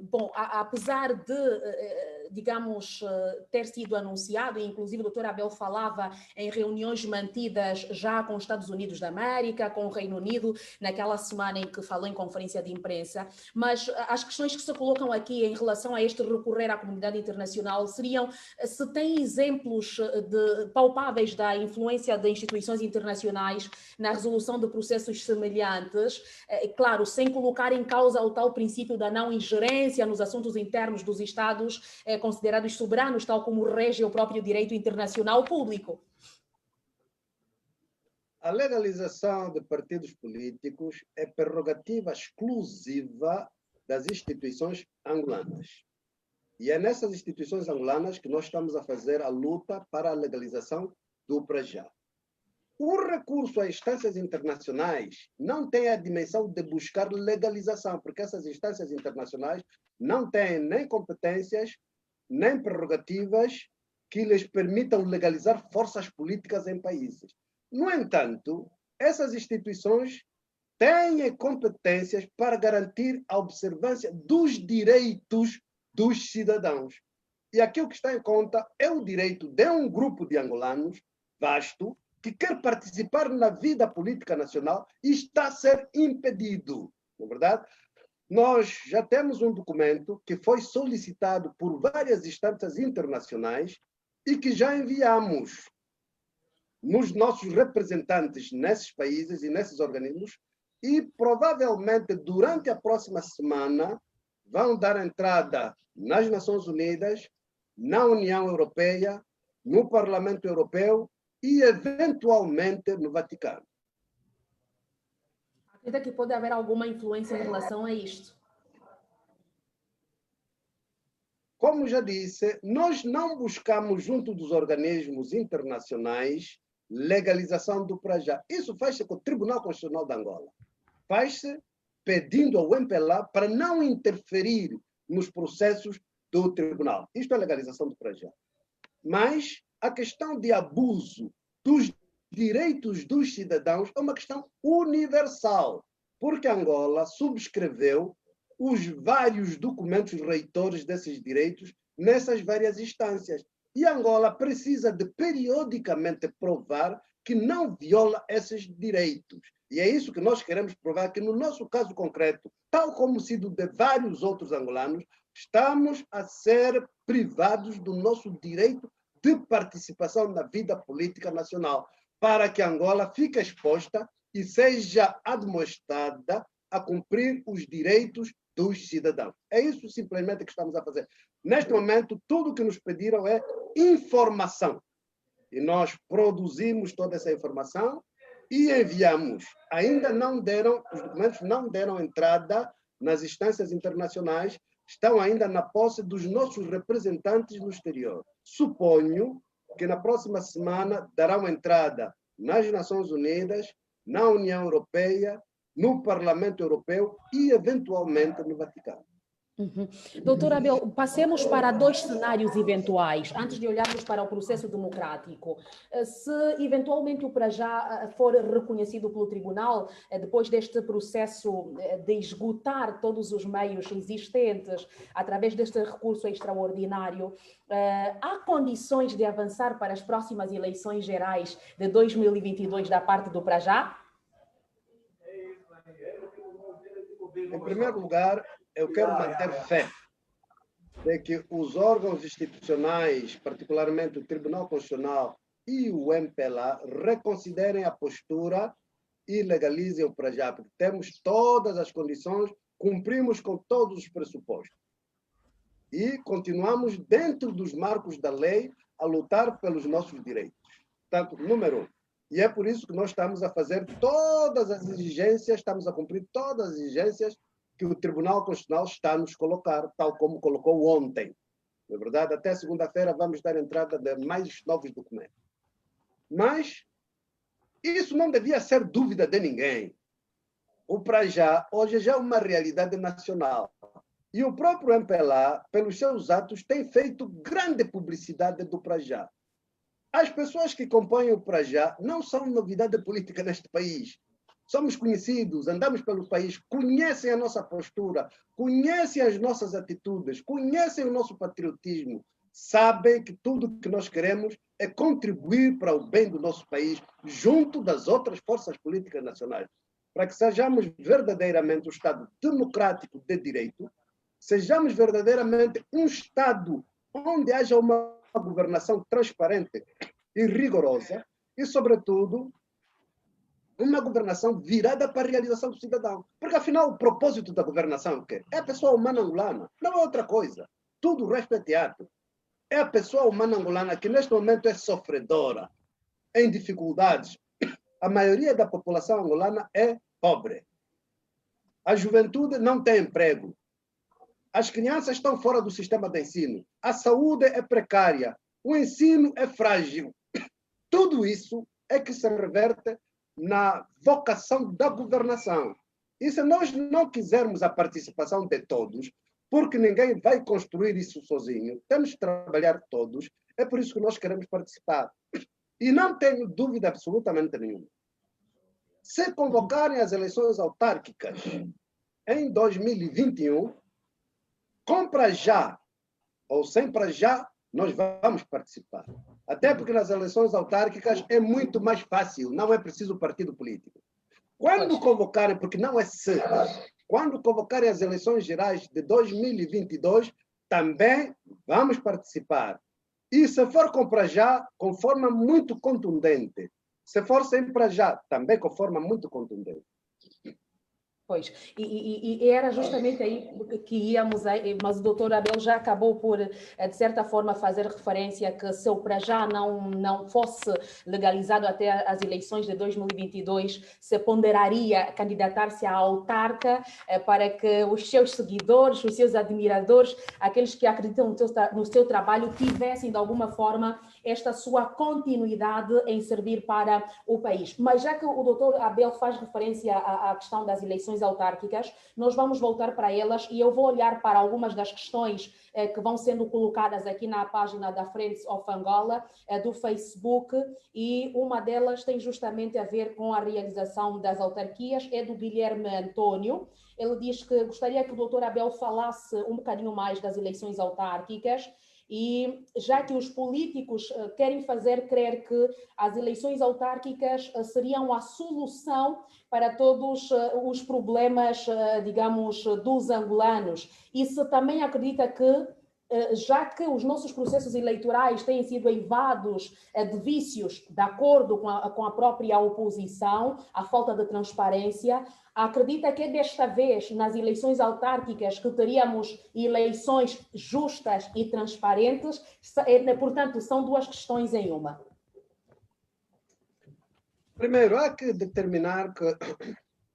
Bom, apesar de, digamos, ter sido anunciado, e inclusive o doutor Abel falava em reuniões mantidas já com os Estados Unidos da América, com o Reino Unido, naquela semana em que falou em conferência de imprensa, mas as questões que se colocam aqui em relação a este recorrer à comunidade internacional seriam se tem exemplos palpáveis da influência de instituições internacionais na resolução de processos semelhantes, claro, sem colocar em causa o tal princípio da não ingerência nos assuntos internos dos Estados considerados soberanos, tal como rege o próprio direito internacional público. A legalização de partidos políticos é prerrogativa exclusiva das instituições angolanas. E é nessas instituições angolanas que nós estamos a fazer a luta para a legalização do Prajá. O recurso a instâncias internacionais não tem a dimensão de buscar legalização, porque essas instâncias internacionais não têm nem competências, nem prerrogativas que lhes permitam legalizar forças políticas em países. No entanto, essas instituições têm competências para garantir a observância dos direitos dos cidadãos. E aqui o que está em conta é o direito de um grupo de angolanos vasto que quer participar na vida política nacional e está a ser impedido. Não é verdade? Nós já temos um documento que foi solicitado por várias instâncias internacionais e que já enviamos nos nossos representantes nesses países e nesses organismos e provavelmente durante a próxima semana vão dar entrada nas Nações Unidas, na União Europeia, no Parlamento Europeu e, eventualmente, no Vaticano. Acredita que pode haver alguma influência em relação a isto? Como já disse, nós não buscamos, junto dos organismos internacionais, legalização do Prajá. Isso faz-se com o Tribunal Constitucional de Angola. Faz-se pedindo ao MPLA para não interferir nos processos do tribunal. Isto é legalização do Prajá. Mas a questão de abuso dos direitos dos cidadãos é uma questão universal, porque Angola subscreveu os vários documentos reitores desses direitos nessas várias instâncias. E Angola precisa de periodicamente provar que não viola esses direitos. E é isso que nós queremos provar, que no nosso caso concreto, tal como sido de vários outros angolanos, estamos a ser privados do nosso direito de participação na vida política nacional, para que Angola fique exposta e seja admoestada a cumprir os direitos dos cidadãos. É isso simplesmente que estamos a fazer. Neste momento, tudo o que nos pediram é informação. E nós produzimos toda essa informação e enviamos. Ainda não deram, os documentos não deram entrada nas instâncias internacionais, estão ainda na posse dos nossos representantes no exterior. Suponho que na próxima semana darão entrada nas Nações Unidas, na União Europeia, no Parlamento Europeu e, eventualmente, no Vaticano. Uhum. Doutor Abel, passemos para dois cenários eventuais, antes de olharmos para o processo democrático. Se eventualmente o Prajá for reconhecido pelo tribunal, depois deste processo de esgotar todos os meios existentes, através deste recurso extraordinário, há condições de avançar para as próximas eleições gerais de 2022 da parte do Prajá? Em primeiro lugar, eu quero manter fé de que os órgãos institucionais, particularmente o Tribunal Constitucional e o MPLA, reconsiderem a postura e legalizem o Prajá, porque temos todas as condições, cumprimos com todos os pressupostos. E continuamos dentro dos marcos da lei a lutar pelos nossos direitos. Portanto, número 1. E é por isso que nós estamos a fazer todas as exigências, estamos a cumprir todas as exigências que o Tribunal Constitucional está a nos colocar, tal como colocou ontem. Na verdade, até segunda-feira vamos dar entrada de mais novos documentos. Mas isso não devia ser dúvida de ninguém. O Prajá hoje já é uma realidade nacional. E o próprio MPLA, pelos seus atos, tem feito grande publicidade do Prajá. As pessoas que compõem o Prajá não são novidade política neste país. Somos conhecidos, andamos pelo país, conhecem a nossa postura, conhecem as nossas atitudes, conhecem o nosso patriotismo, sabem que tudo o que nós queremos é contribuir para o bem do nosso país, junto das outras forças políticas nacionais, para que sejamos verdadeiramente um Estado democrático de direito, sejamos verdadeiramente um Estado onde haja uma governação transparente e rigorosa e, sobretudo, uma governação virada para a realização do cidadão. Porque, afinal, o propósito da governação é o quê? É a pessoa humana angolana, não é outra coisa. Tudo o resto é teatro. É a pessoa humana angolana que, neste momento, é sofredora, em dificuldades. A maioria da população angolana é pobre. A juventude não tem emprego. As crianças estão fora do sistema de ensino. A saúde é precária. O ensino é frágil. Tudo isso é que se reverte na vocação da governação. E se nós não quisermos a participação de todos, porque ninguém vai construir isso sozinho, temos que trabalhar todos, é por isso que nós queremos participar. E não tenho dúvida absolutamente nenhuma. Se convocarem as eleições autárquicas em 2021, com Prajá ou sem Prajá, nós vamos participar. Até porque nas eleições autárquicas é muito mais fácil, não é preciso partido político. Quando convocarem, porque não é se, quando convocarem as eleições gerais de 2022, também vamos participar. E se for com Prajá, com forma muito contundente. Se for sem Prajá, também com forma muito contundente. Pois, e era justamente aí que íamos, mas o doutor Abel já acabou por, de certa forma, fazer referência que se o Prajá não fosse legalizado até as eleições de 2022, se ponderaria candidatar-se à autarca para que os seus seguidores, os seus admiradores, aqueles que acreditam no seu trabalho, tivessem, de alguma forma, esta sua continuidade em servir para o país. Mas já que o doutor Abel faz referência à questão das eleições autárquicas, nós vamos voltar para elas e eu vou olhar para algumas das questões que vão sendo colocadas aqui na página da Friends of Angola, do Facebook, e uma delas tem justamente a ver com a realização das autarquias, é do Guilherme Antônio. Ele diz que gostaria que o doutor Abel falasse um bocadinho mais das eleições autárquicas E já que os políticos querem fazer crer que as eleições autárquicas seriam a solução para todos os problemas, digamos, dos angolanos, e se também acredita que, já que os nossos processos eleitorais têm sido eivados de vícios, de acordo com a própria oposição, a falta de transparência, acredita que desta vez, nas eleições autárquicas, que teríamos eleições justas e transparentes? Portanto, são duas questões em uma. Primeiro, há que determinar que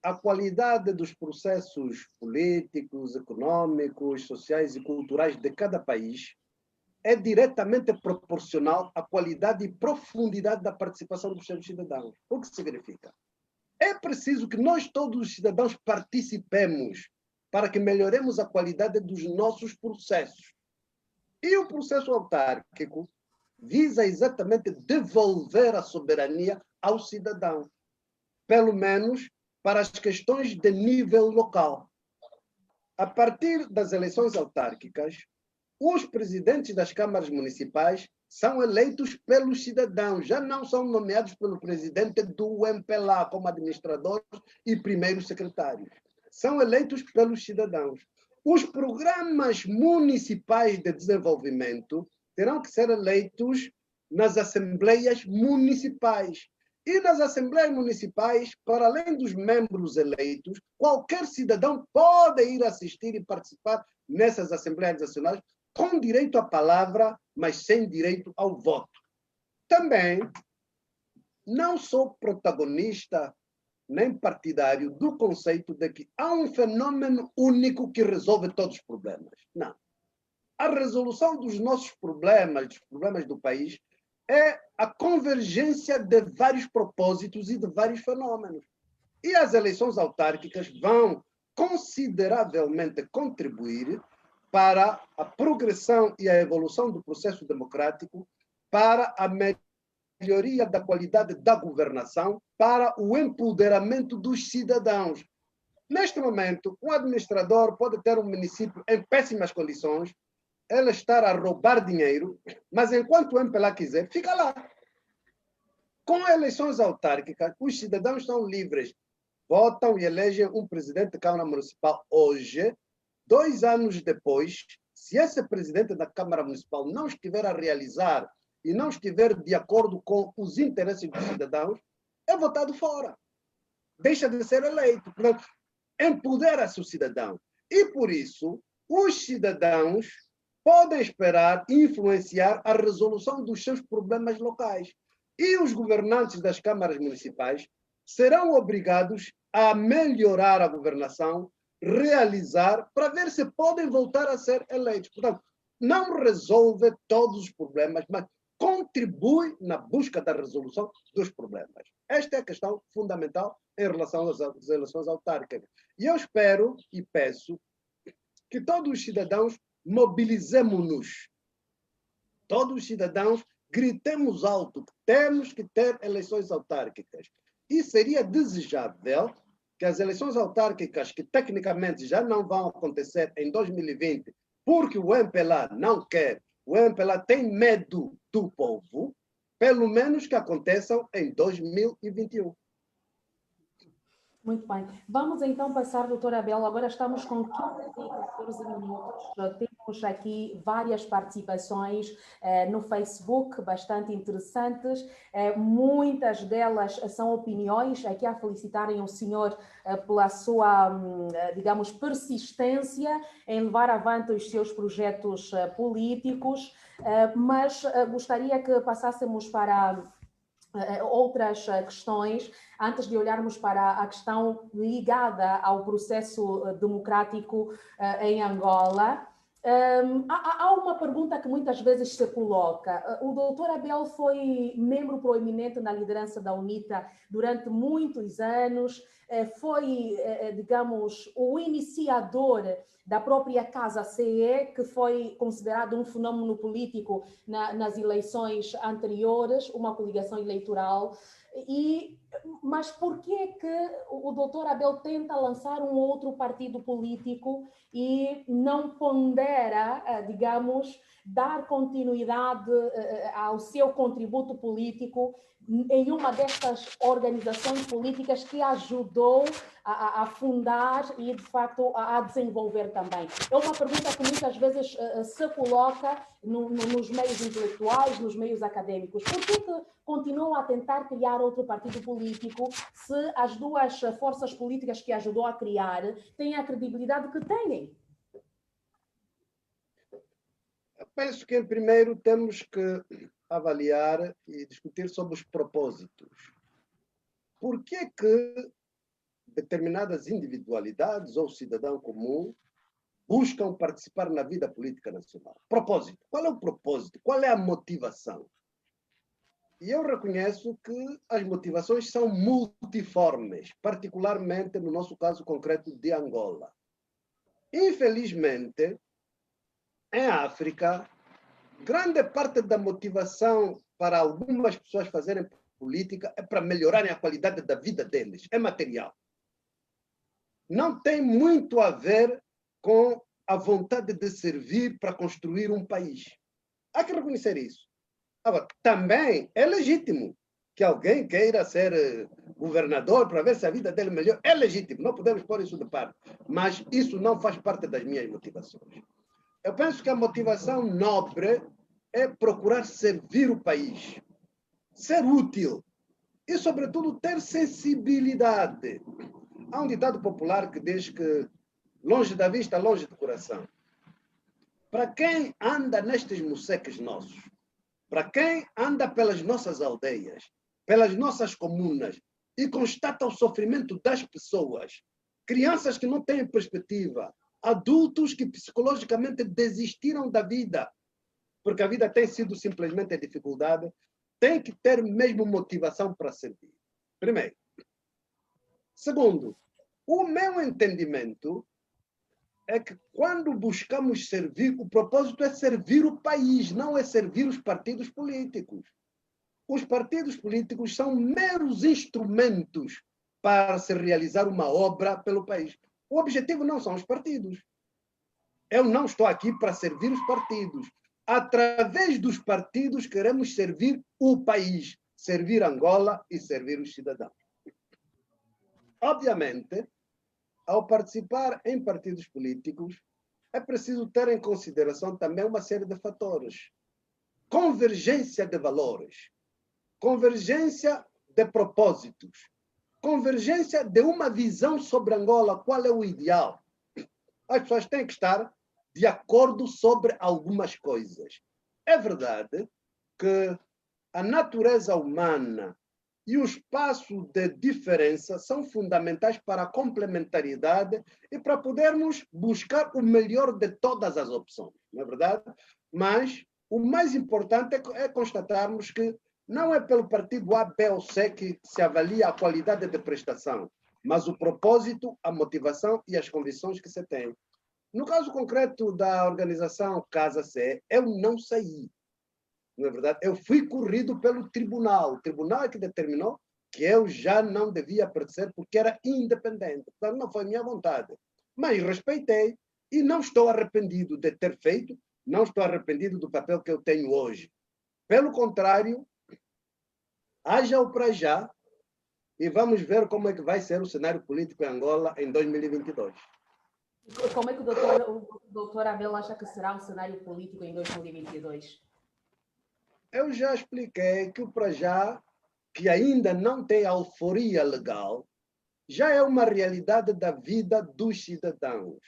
a qualidade dos processos políticos, econômicos, sociais e culturais de cada país é diretamente proporcional à qualidade e profundidade da participação dos seus cidadãos. O que significa? É preciso que nós, todos os cidadãos, participemos para que melhoremos a qualidade dos nossos processos. E o processo autárquico visa exatamente devolver a soberania ao cidadão, pelo menos para as questões de nível local. A partir das eleições autárquicas, os presidentes das câmaras municipais são eleitos pelos cidadãos, já não são nomeados pelo presidente do MPLA como administradores e primeiros secretários. São eleitos pelos cidadãos. Os programas municipais de desenvolvimento terão que ser eleitos nas assembleias municipais. E nas assembleias municipais, para além dos membros eleitos, qualquer cidadão pode ir assistir e participar nessas assembleias nacionais com direito à palavra, mas sem direito ao voto. Também não sou protagonista nem partidário do conceito de que há um fenômeno único que resolve todos os problemas. Não. A resolução dos nossos problemas, dos problemas do país, é a convergência de vários propósitos e de vários fenômenos. E as eleições autárquicas vão consideravelmente contribuir para a progressão e a evolução do processo democrático, para a melhoria da qualidade da governação, para o empoderamento dos cidadãos. Neste momento, um administrador pode ter um município em péssimas condições, ele estar a roubar dinheiro, mas enquanto o MPLA quiser, fica lá. Com eleições autárquicas, os cidadãos são livres, votam e elegem um presidente da Câmara Municipal hoje. 2 anos depois, se esse presidente da Câmara Municipal não estiver a realizar e não estiver de acordo com os interesses dos cidadãos, é votado fora. Deixa de ser eleito. Portanto, empodera-se o cidadão. E, por isso, os cidadãos podem esperar e influenciar a resolução dos seus problemas locais. E os governantes das câmaras municipais serão obrigados a melhorar a governação, realizar, para ver se podem voltar a ser eleitos. Portanto, não resolve todos os problemas, mas contribui na busca da resolução dos problemas. Esta é a questão fundamental em relação às eleições autárquicas. E eu espero e peço que todos os cidadãos mobilizemos-nos. Todos os cidadãos gritemos alto que temos que ter eleições autárquicas. E seria desejável que as eleições autárquicas, que tecnicamente já não vão acontecer em 2020, porque o MPLA não quer, o MPLA tem medo do povo, pelo menos que aconteçam em 2021. Muito bem. Vamos então passar, doutora Abel, agora estamos com 15 e 14 minutos. Temos aqui várias participações no Facebook, bastante interessantes. Muitas delas são opiniões, aqui a felicitarem o senhor pela sua, digamos, persistência em levar avante os seus projetos políticos, mas gostaria que passássemos para outras questões, antes de olharmos para a questão ligada ao processo democrático em Angola. Há uma pergunta que muitas vezes se coloca. O doutor Abel foi membro proeminente na liderança da UNITA durante muitos anos, foi, digamos, o iniciador da própria Casa CE, que foi considerado um fenômeno político nas eleições anteriores, uma coligação eleitoral. Mas por que que o doutor Abel tenta lançar um outro partido político e não pondera, digamos, dar continuidade ao seu contributo político em uma destas organizações políticas que ajudou a fundar e, de facto, a desenvolver também? É uma pergunta que muitas vezes se coloca nos meios intelectuais, nos meios acadêmicos. Por que continuam a tentar criar outro partido político se as duas forças políticas que ajudou a criar têm a credibilidade que têm? Eu penso que, primeiro, temos que avaliar e discutir sobre os propósitos. Por que que determinadas individualidades ou cidadão comum buscam participar na vida política nacional? Propósito. Qual é o propósito? Qual é a motivação? E eu reconheço que as motivações são multiformes, particularmente no nosso caso concreto de Angola. Infelizmente, em África, grande parte da motivação para algumas pessoas fazerem política é para melhorarem a qualidade da vida deles, é material. Não tem muito a ver com a vontade de servir para construir um país. Há que reconhecer isso. Agora, também é legítimo que alguém queira ser governador para ver se a vida dele melhor. É legítimo, não podemos pôr isso de parte. Mas isso não faz parte das minhas motivações. Eu penso que a motivação nobre é procurar servir o país, ser útil e, sobretudo, ter sensibilidade. Há um ditado popular que diz que longe da vista, longe do coração. Para quem anda nestes moceques nossos, para quem anda pelas nossas aldeias, pelas nossas comunas e constata o sofrimento das pessoas, crianças que não têm perspectiva, adultos que psicologicamente desistiram da vida, porque a vida tem sido simplesmente a dificuldade, tem que ter mesmo motivação para servir. Primeiro. Segundo, o meu entendimento é que quando buscamos servir, o propósito é servir o país, não é servir os partidos políticos. Os partidos políticos são meros instrumentos para se realizar uma obra pelo país. O objetivo não são os partidos. Eu não estou aqui para servir os partidos. Através dos partidos queremos servir o país, servir Angola e servir os cidadãos. Obviamente, ao participar em partidos políticos, é preciso ter em consideração também uma série de fatores. Convergência de valores, convergência de propósitos, convergência de uma visão sobre Angola, qual é o ideal. As pessoas têm que estar de acordo sobre algumas coisas. É verdade que a natureza humana e o espaço de diferença são fundamentais para a complementariedade e para podermos buscar o melhor de todas as opções, não é verdade? Mas o mais importante é constatarmos que não é pelo partido A, B ou C que se avalia a qualidade de prestação, mas o propósito, a motivação e as convicções que se tem. No caso concreto da organização Casa C, eu não saí. Não é verdade? Eu fui corrido pelo tribunal. O tribunal é que determinou que eu já não devia aparecer porque era independente. Portanto, não foi minha vontade. Mas respeitei e não estou arrependido de ter feito, não estou arrependido do papel que eu tenho hoje. Pelo contrário, haja-o para já e vamos ver como é que vai ser o cenário político em Angola em 2022. Como é que o doutor Abel acha que será o cenário político em 2022? Eu já expliquei que o para já, que ainda não tem alforria legal, já é uma realidade da vida dos cidadãos.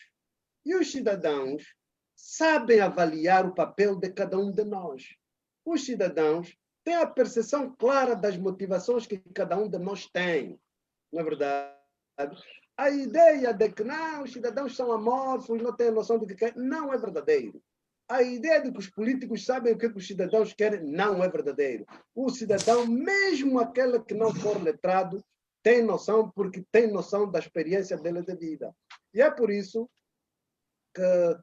E os cidadãos sabem avaliar o papel de cada um de nós. Os cidadãos têm a percepção clara das motivações que cada um de nós tem. Na verdade, a ideia de que não, os cidadãos são amorfos, não têm noção do que querem, não é verdadeiro. A ideia de que os políticos sabem o que os cidadãos querem não é verdadeiro. O cidadão, mesmo aquele que não for letrado, tem noção porque tem noção da experiência dele de vida. E é por isso que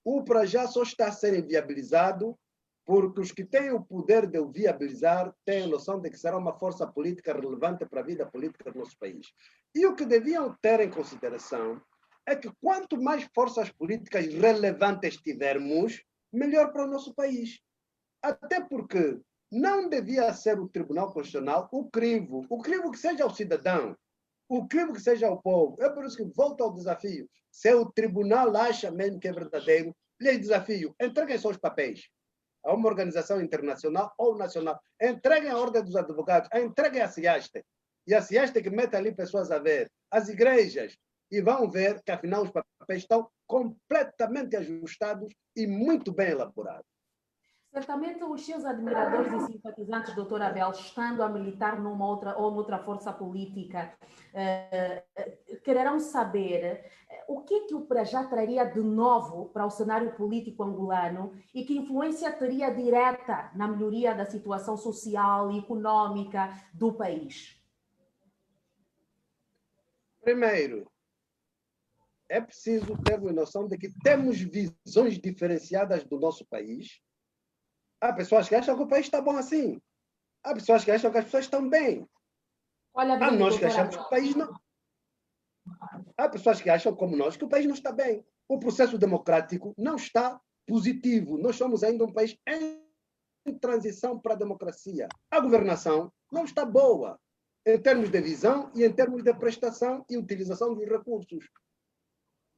o para já só está a ser inviabilizado porque os que têm o poder de o viabilizar têm a noção de que será uma força política relevante para a vida política do nosso país. E o que deviam ter em consideração é que quanto mais forças políticas relevantes tivermos, melhor para o nosso país. Até porque não devia ser o Tribunal Constitucional o crivo que seja o cidadão, o crivo que seja o povo. É por isso que volto ao desafio. Se o tribunal acha mesmo que é verdadeiro, lhe desafio, entreguem só os papéis a uma organização internacional ou nacional. Entreguem a Ordem dos Advogados, entreguem a CIASTE. E a CIASTE que mete ali pessoas a ver, as igrejas, e vão ver que, afinal, os papéis estão completamente ajustados e muito bem elaborados. Certamente os seus admiradores e simpatizantes, doutor Abel, estando a militar numa outra ou noutra força política, quererão saber o que o Prajá traria de novo para o cenário político angolano e que influência teria direta na melhoria da situação social e econômica do país. Primeiro, é preciso ter uma noção de que temos visões diferenciadas do nosso país. Há pessoas que acham que o país está bom assim. Há pessoas que acham que as pessoas estão bem. Olha, Há nós que achamos que o país não... Há pessoas que acham, como nós, que o país não está bem. O processo democrático não está positivo. Nós somos ainda um país em transição para a democracia. A governação não está boa, em termos de visão e em termos de prestação e utilização dos recursos.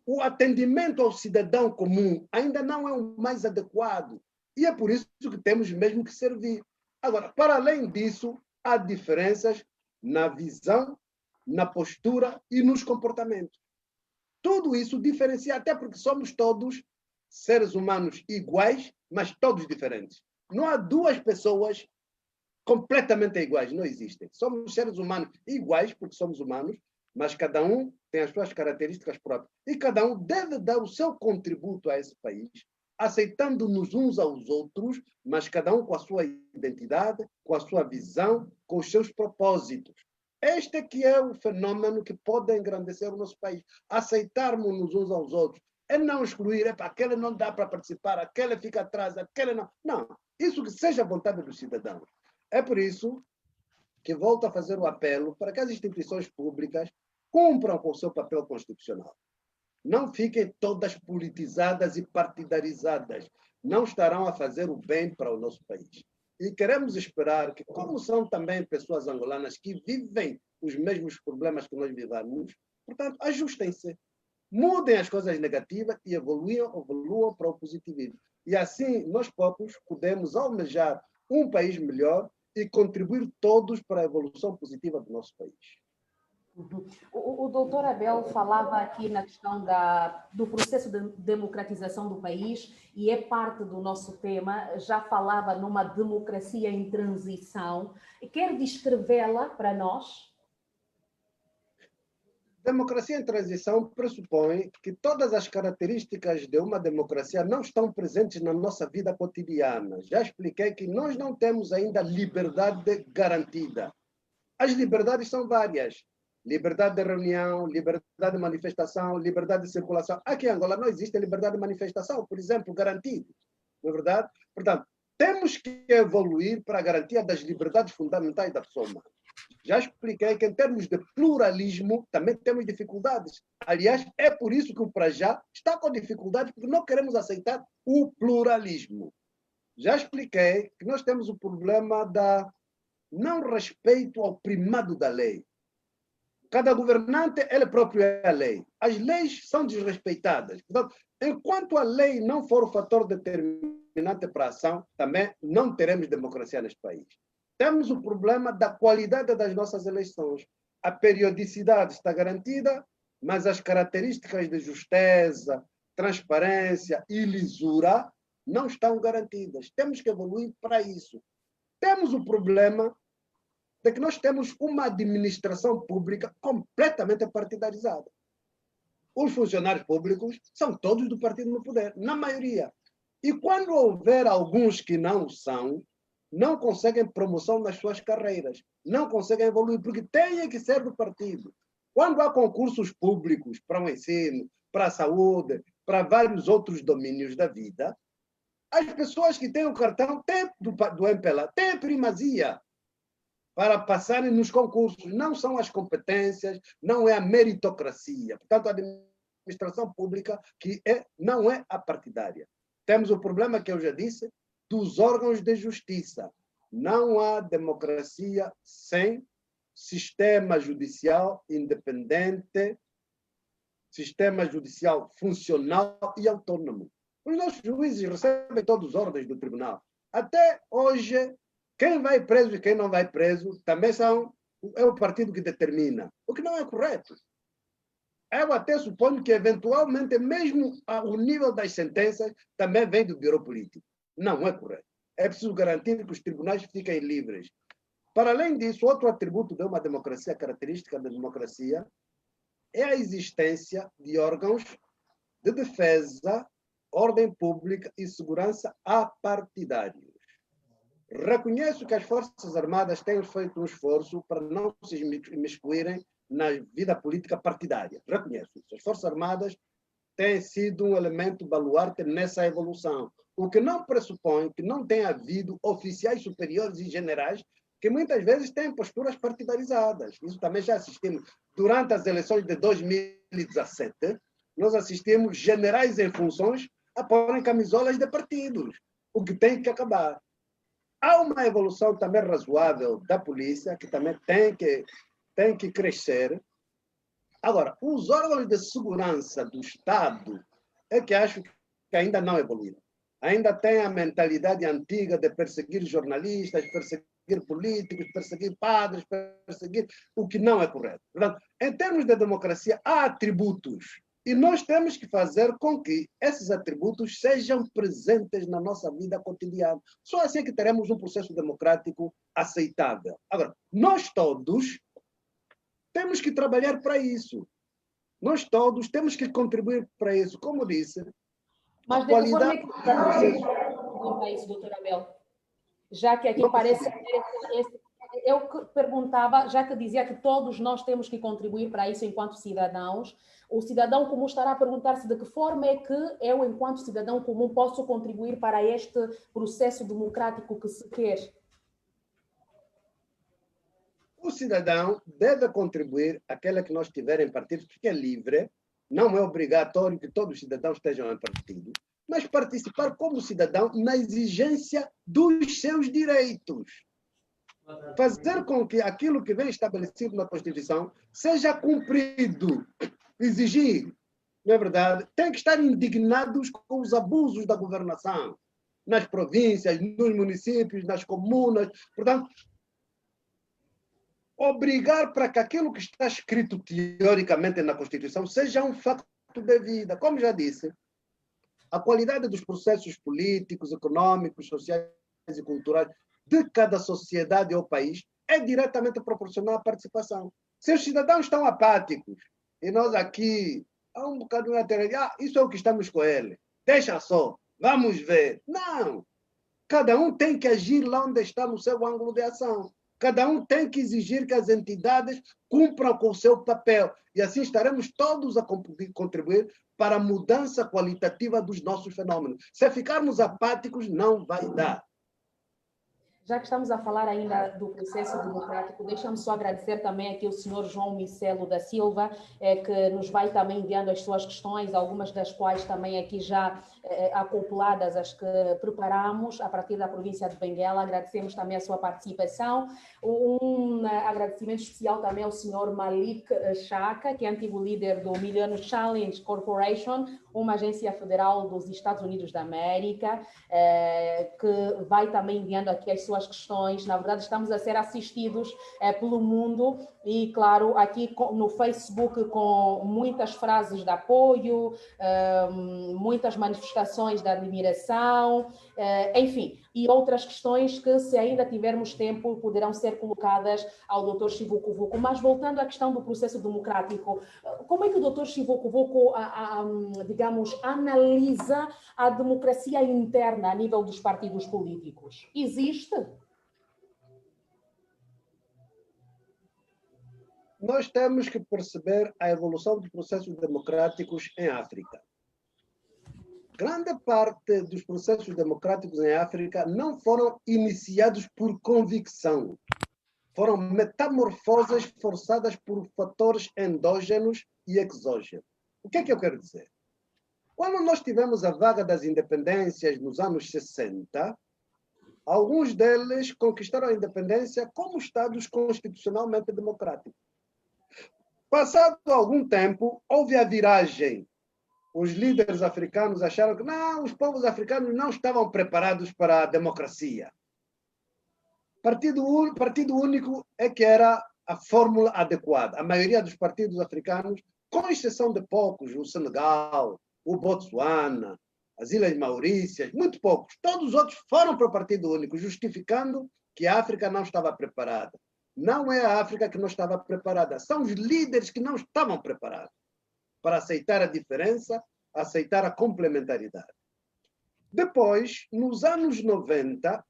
O atendimento ao cidadão comum ainda não é o mais adequado. E é por isso que temos mesmo que servir. Agora, para além disso, há diferenças na visão, na postura e nos comportamentos. Tudo isso diferencia, até porque somos todos seres humanos iguais, mas todos diferentes. Não há duas pessoas completamente iguais, não existem. Somos seres humanos iguais, porque somos humanos, mas cada um tem as suas características próprias. E cada um deve dar o seu contributo a esse país, aceitando-nos uns aos outros, mas cada um com a sua identidade, com a sua visão, com os seus propósitos. Este é que é o fenômeno que pode engrandecer o nosso país. Aceitarmos-nos uns aos outros. É não excluir, aquele não dá para participar, aquele fica atrás, aquele não. Não, isso que seja a vontade dos cidadãos. É por isso que volto a fazer o apelo para que as instituições públicas cumpram com o seu papel constitucional. Não fiquem todas politizadas e partidarizadas. Não estarão a fazer o bem para o nosso país. E queremos esperar que, como são também pessoas angolanas que vivem os mesmos problemas que nós vivemos, portanto, ajustem-se, mudem as coisas negativas e evoluam para o positivismo. E assim, nós próprios podemos almejar um país melhor e contribuir todos para a evolução positiva do nosso país. O doutor Abel falava aqui na questão do processo de democratização do país e é parte do nosso tema, já falava numa democracia em transição. Quer descrevê-la para nós? Democracia em transição pressupõe que todas as características de uma democracia não estão presentes na nossa vida cotidiana. Já expliquei que nós não temos ainda liberdade garantida. As liberdades são várias. Liberdade de reunião, liberdade de manifestação, liberdade de circulação. Aqui em Angola não existe liberdade de manifestação, por exemplo, garantida. Não é verdade? Portanto, temos que evoluir para a garantia das liberdades fundamentais da pessoa humana. Já expliquei que, em termos de pluralismo, também temos dificuldades. Aliás, é por isso que o Prajá está com dificuldades, porque não queremos aceitar o pluralismo. Já expliquei que nós temos o problema da não respeito ao primado da lei. Cada governante, ele próprio é a lei. As leis são desrespeitadas. Portanto, enquanto a lei não for o fator determinante para a ação, também não teremos democracia neste país. Temos o problema da qualidade das nossas eleições. A periodicidade está garantida, mas as características de justeza, transparência e lisura não estão garantidas. Temos que evoluir para isso. Temos o problema de que nós temos uma administração pública completamente partidarizada. Os funcionários públicos são todos do partido no poder, na maioria. E quando houver alguns que não são, não conseguem promoção nas suas carreiras, não conseguem evoluir, porque têm que ser do partido. Quando há concursos públicos para o ensino, para a saúde, para vários outros domínios da vida, As pessoas que têm o cartão do MPLA têm primazia para passarem nos concursos. Não são as competências, não é a meritocracia. Portanto, a administração pública não é a partidária. Temos o problema que eu já disse dos órgãos de justiça. Não há democracia sem sistema judicial independente, sistema judicial funcional e autônomo. Os nossos juízes recebem todas as ordens do tribunal. Até hoje, quem vai preso e quem não vai preso também é o partido que determina, o que não é correto. Eu até suponho que, eventualmente, mesmo o nível das sentenças também vem do Bureau Político. Não é correto. É preciso garantir que os tribunais fiquem livres. Para além disso, outro atributo de uma democracia, característica da democracia, é a existência de órgãos de defesa, ordem pública e segurança apartidários. Reconheço que as Forças Armadas têm feito um esforço para não se imiscuírem na vida política partidária. Reconheço isso. As Forças Armadas têm sido um elemento baluarte nessa evolução, o que não pressupõe que não tenha havido oficiais superiores e generais que muitas vezes têm posturas partidarizadas. Isso também já assistimos. Durante as eleições de 2017, nós assistimos generais em funções a porem camisolas de partidos, o que tem que acabar. Há uma evolução também razoável da polícia, que também tem que crescer. Agora, os órgãos de segurança do Estado é que acho que ainda não evoluíram. Ainda tem a mentalidade antiga de perseguir jornalistas, perseguir políticos, perseguir padres, perseguir o que não é correto. Portanto, em termos de democracia, há atributos. E nós temos que fazer com que esses atributos sejam presentes na nossa vida cotidiana. Só assim que teremos um processo democrático aceitável. Agora, nós todos temos que trabalhar para isso. Nós todos temos que contribuir para isso. Como disse, mas a qualidade do processo... para isso, doutora Abel? Já que aqui parece... Eu perguntava, já que dizia que todos nós temos que contribuir para isso enquanto cidadãos, o cidadão comum estará a perguntar-se de que forma é que eu, enquanto cidadão comum, posso contribuir para este processo democrático que se quer? O cidadão deve contribuir àquela que nós tiverem partidos, porque é livre, não é obrigatório que todos os cidadãos estejam em partido, mas participar como cidadão na exigência dos seus direitos. Fazer com que aquilo que vem estabelecido na Constituição seja cumprido. Exigir, não é verdade? Tem que estar indignados com os abusos da governação, nas províncias, nos municípios, nas comunas. Portanto, obrigar para que aquilo que está escrito teoricamente na Constituição seja um facto de vida. Como já disse, a qualidade dos processos políticos, econômicos, sociais e culturais de cada sociedade ou país é diretamente proporcional à participação. Se os cidadãos estão apáticos e nós aqui, há um bocado de lateral, isso é o que estamos com ele, deixa só, vamos ver. Não! Cada um tem que agir lá onde está no seu ângulo de ação. Cada um tem que exigir que as entidades cumpram com o seu papel. E assim estaremos todos a contribuir para a mudança qualitativa dos nossos fenômenos. Se ficarmos apáticos, não vai dar. Já que estamos a falar ainda do processo democrático, deixa-me só agradecer também aqui o senhor João Micelo da Silva, que nos vai também enviando as suas questões, algumas das quais também aqui já acopladas às que preparamos a partir da província de Benguela. Agradecemos também a sua participação. Um agradecimento especial também ao senhor Malik Chaka, que é antigo líder do Millennium Challenge Corporation, uma agência federal dos Estados Unidos da América, que vai também enviando aqui as suas questões. Na verdade, estamos a ser assistidos pelo mundo e, claro, aqui no Facebook com muitas frases de apoio, muitas manifestações de admiração, enfim, e outras questões que, se ainda tivermos tempo, poderão ser colocadas ao Dr. Chivuco Vuco. Mas voltando à questão do processo democrático, como é que o Dr. Chivuco Vuco, digamos, analisa a democracia interna a nível dos partidos políticos? Existe? Nós temos que perceber a evolução dos processos democráticos em África. grande parte dos processos democráticos em África não foram iniciados por convicção. Foram metamorfoses forçadas por fatores endógenos e exógenos. O que é que eu quero dizer? Quando nós tivemos a vaga das independências nos anos 60, alguns deles conquistaram a independência como estados constitucionalmente democráticos. Passado algum tempo, houve a viragem. Os líderes africanos acharam que não, os povos africanos não estavam preparados para a democracia. Partido único é que era a fórmula adequada. A maioria dos partidos africanos, com exceção de poucos, o Senegal, o Botsuana, as Ilhas Maurícias, muito poucos, todos os outros foram para o partido único, justificando que a África não estava preparada. Não é a África que não estava preparada, são os líderes que não estavam preparados para aceitar a diferença, aceitar a complementaridade. Depois, nos anos 90,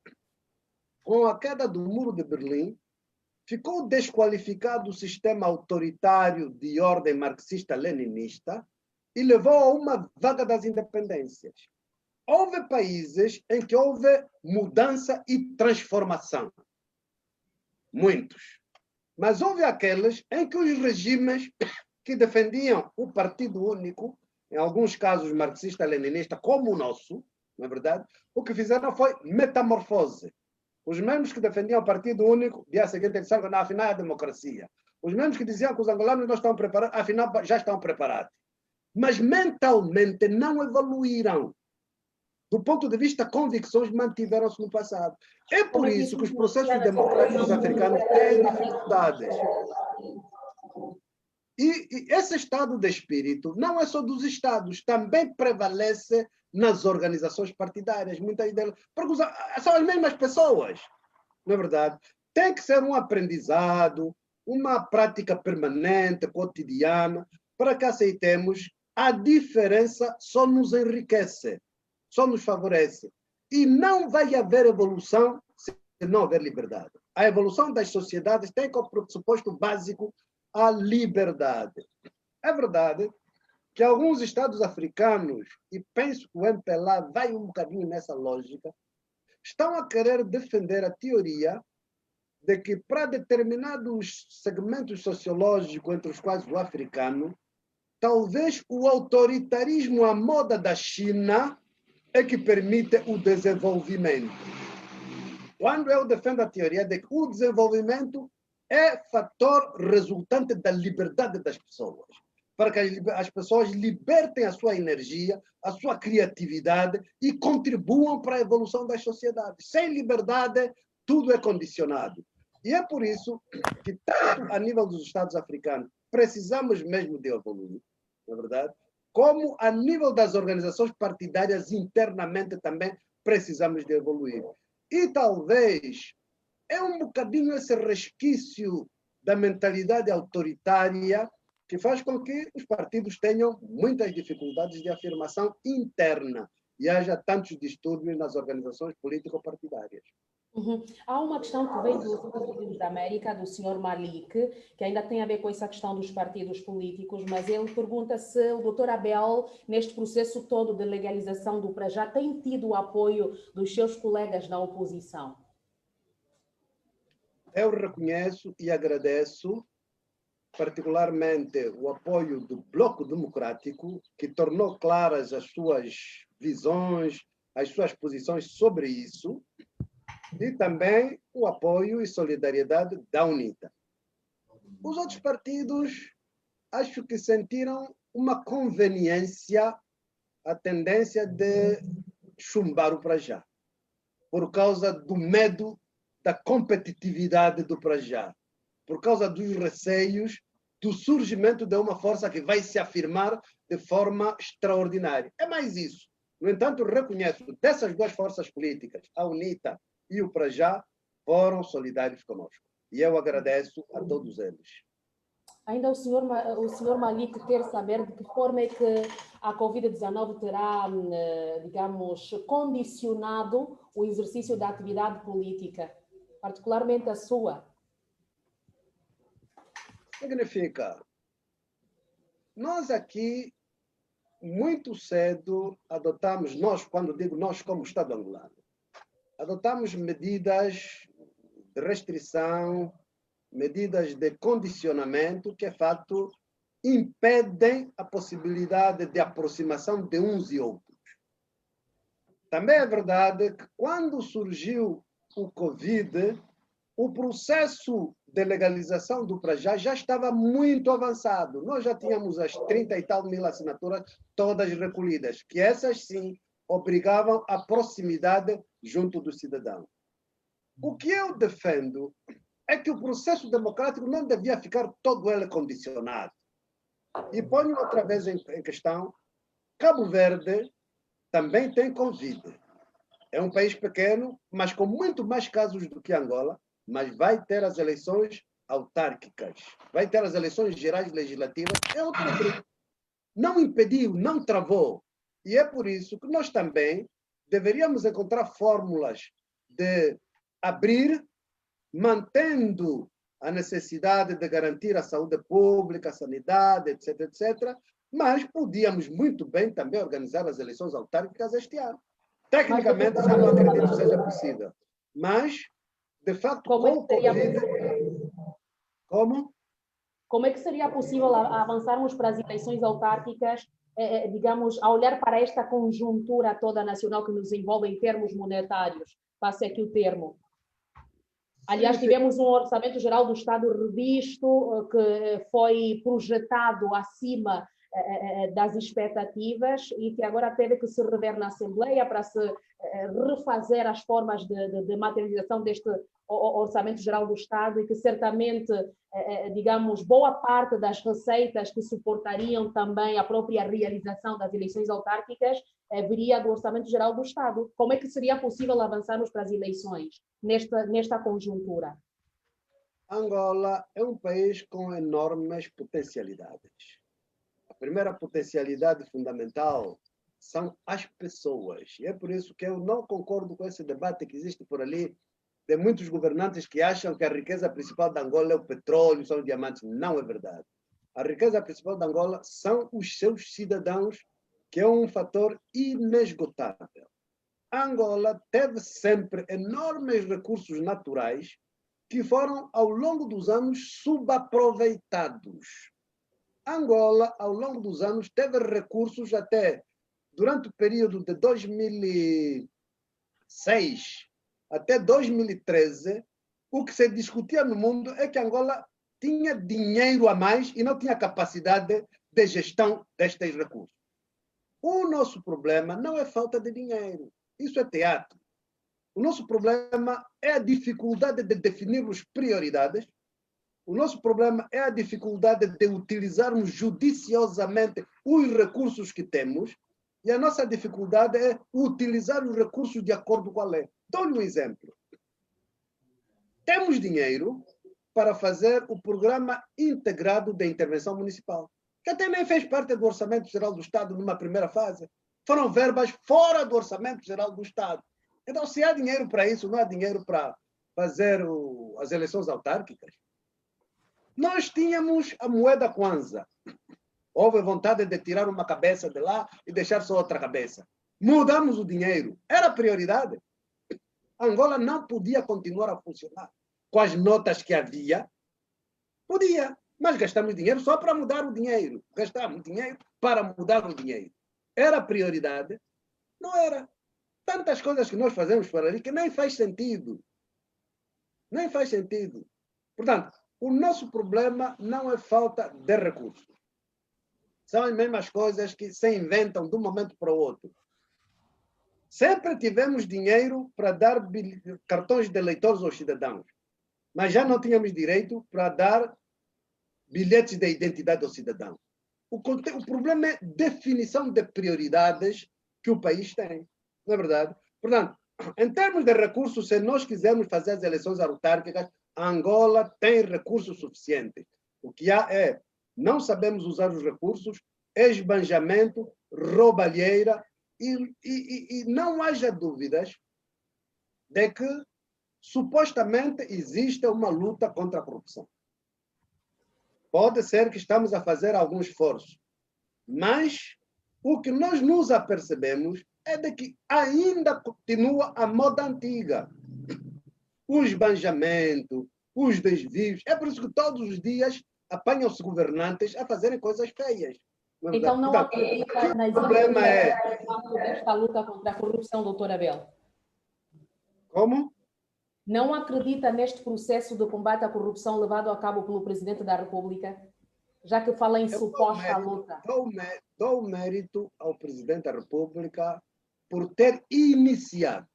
com a queda do Muro de Berlim, ficou desqualificado o sistema autoritário de ordem marxista-leninista e levou a uma vaga das independências. Houve países em que houve mudança e transformação. Muitos. Mas houve aqueles em que os regimes que defendiam o partido único, em alguns casos marxista-leninista, como o nosso, na verdade, o que fizeram foi metamorfose. Os mesmos que defendiam o partido único, dia seguinte disseram que afinal é a democracia. Os mesmos que diziam que os angolanos não estão preparados, afinal já estão preparados. Mas mentalmente não evoluíram. Do ponto de vista convicções, mantiveram-se no passado. É por isso que os processos democráticos africanos têm dificuldades. E esse estado de espírito não é só dos Estados, também prevalece nas organizações partidárias, muitas delas, porque são as mesmas pessoas, na verdade. Tem que ser um aprendizado, uma prática permanente, cotidiana, para que aceitemos a diferença só nos enriquece, só nos favorece. E não vai haver evolução se não houver liberdade. A evolução das sociedades tem como pressuposto básico a liberdade. É verdade que alguns estados africanos, e penso que o MPLA vai um bocadinho nessa lógica, estão a querer defender a teoria de que para determinados segmentos sociológicos, entre os quais o africano, talvez o autoritarismo à moda da China é que permite o desenvolvimento. Quando eu defendo a teoria de que o desenvolvimento é fator resultante da liberdade das pessoas, para que as pessoas libertem a sua energia, a sua criatividade e contribuam para a evolução das sociedades. Sem liberdade, tudo é condicionado. E é por isso que, tanto a nível dos Estados africanos, precisamos mesmo de evoluir, na verdade, como a nível das organizações partidárias internamente também precisamos de evoluir. E talvez é um bocadinho esse resquício da mentalidade autoritária que faz com que os partidos tenham muitas dificuldades de afirmação interna e haja tantos distúrbios nas organizações político-partidárias. Uhum. Há uma questão que vem dos Estados Unidos da América, do Sr. Malik, que ainda tem a ver com essa questão dos partidos políticos, mas ele pergunta se o Dr. Abel, neste processo todo de legalização do Prajá, tem tido o apoio dos seus colegas na oposição. Eu reconheço e agradeço particularmente o apoio do Bloco Democrático, que tornou claras as suas visões, as suas posições sobre isso, e também o apoio e solidariedade da UNITA. Os outros partidos, acho que sentiram uma conveniência, a tendência de chumbar o Prajá, por causa do medo da competitividade do Prajá, por causa dos receios do surgimento de uma força que vai se afirmar de forma extraordinária. É mais isso. No entanto, reconheço dessas duas forças políticas, a UNITA e o Prajá, foram solidários conosco. E eu agradeço a todos eles. Ainda o senhor Malik quer saber de que forma é que a Covid-19 terá, digamos, condicionado o exercício da atividade política, particularmente a sua. Significa, nós aqui muito cedo, adotamos, nós, quando digo nós como Estado angolano, adotamos medidas de restrição, medidas de condicionamento que, de fato, impedem a possibilidade de aproximação de uns e outros. Também é verdade que, quando surgiu o Covid, o processo de legalização do Prajá já estava muito avançado. Nós já tínhamos as 30 e tal mil assinaturas todas recolhidas, que essas sim obrigavam a proximidade junto do cidadão. O que eu defendo é que o processo democrático não devia ficar todo ele condicionado. E ponho outra vez em questão, Cabo Verde também tem Covid. É um país pequeno, mas com muito mais casos do que Angola, mas vai ter as eleições autárquicas, vai ter as eleições gerais legislativas em outubro. Não impediu, não travou. E é por isso que nós também deveríamos encontrar fórmulas de abrir, mantendo a necessidade de garantir a saúde pública, a sanidade, etc., etc., mas podíamos muito bem também organizar as eleições autárquicas este ano. Tecnicamente, já não acredito que seja possível. Mas, de facto, com o Covid... Como? Como é que seria possível avançarmos para as eleições autárquicas, digamos, a olhar para esta conjuntura toda nacional que nos envolve em termos monetários? Passe aqui o termo. Aliás, tivemos um orçamento geral do Estado revisto, que foi projetado acima das expectativas e que agora teve que se rever na Assembleia para se refazer as formas de materialização deste orçamento geral do Estado e que certamente, digamos, boa parte das receitas que suportariam também a própria realização das eleições autárquicas viria do orçamento geral do Estado. Como é que seria possível avançarmos para as eleições nesta conjuntura? Angola é um país com enormes potencialidades. A primeira potencialidade fundamental são as pessoas. E é por isso que eu não concordo com esse debate que existe por ali de muitos governantes que acham que a riqueza principal de Angola é o petróleo, são os diamantes. Não é verdade. A riqueza principal de Angola são os seus cidadãos, que é um fator inesgotável. A Angola teve sempre enormes recursos naturais que foram, ao longo dos anos, subaproveitados. Angola, ao longo dos anos, teve recursos até durante o período de 2006 até 2013, o que se discutia no mundo é que Angola tinha dinheiro a mais e não tinha capacidade de gestão destes recursos. O nosso problema não é falta de dinheiro, isso é teatro. O nosso problema é a dificuldade de definirmos prioridades. O nosso problema é a dificuldade de utilizarmos judiciosamente os recursos que temos. E a nossa dificuldade é utilizar os recursos de acordo com a lei. Dou-lhe um exemplo. Temos dinheiro para fazer o programa integrado de intervenção municipal, que até nem fez parte do Orçamento Geral do Estado numa primeira fase. Foram verbas fora do Orçamento Geral do Estado. Então, se há dinheiro para isso, não há dinheiro para fazer as eleições autárquicas. Nós tínhamos a moeda Kwanza. Houve vontade de tirar uma cabeça de lá e deixar só outra cabeça. Mudamos o dinheiro. Era prioridade. Angola não podia continuar a funcionar com as notas que havia. Podia, mas gastamos dinheiro só para mudar o dinheiro. Gastamos dinheiro para mudar o dinheiro. Era prioridade? Não era. Tantas coisas que nós fazemos por ali que nem faz sentido. Nem faz sentido. Portanto, o nosso problema não é falta de recursos. São as mesmas coisas que se inventam de um momento para o outro. Sempre tivemos dinheiro para dar cartões de eleitores aos cidadãos, mas já não tínhamos direito para dar bilhetes de identidade aos cidadãos. O problema é definição de prioridades que o país tem, não é verdade? Portanto, em termos de recursos, se nós quisermos fazer as eleições autárquicas, Angola tem recursos suficientes. O que há é, não sabemos usar os recursos, esbanjamento, roubalheira, e não haja dúvidas de que supostamente existe uma luta contra a corrupção. Pode ser que estamos a fazer algum esforço, mas O que nós nos apercebemos é de que ainda continua a moda antiga. O esbanjamento, os desvios. É por isso que todos os dias apanham-se governantes a fazerem coisas feias. Então não acredita nas problema desta luta contra a corrupção, doutor Abel? Como? Não acredita neste processo de combate à corrupção levado a cabo pelo Presidente da República? Já que fala em suposta luta. Dou mérito ao Presidente da República por ter iniciado.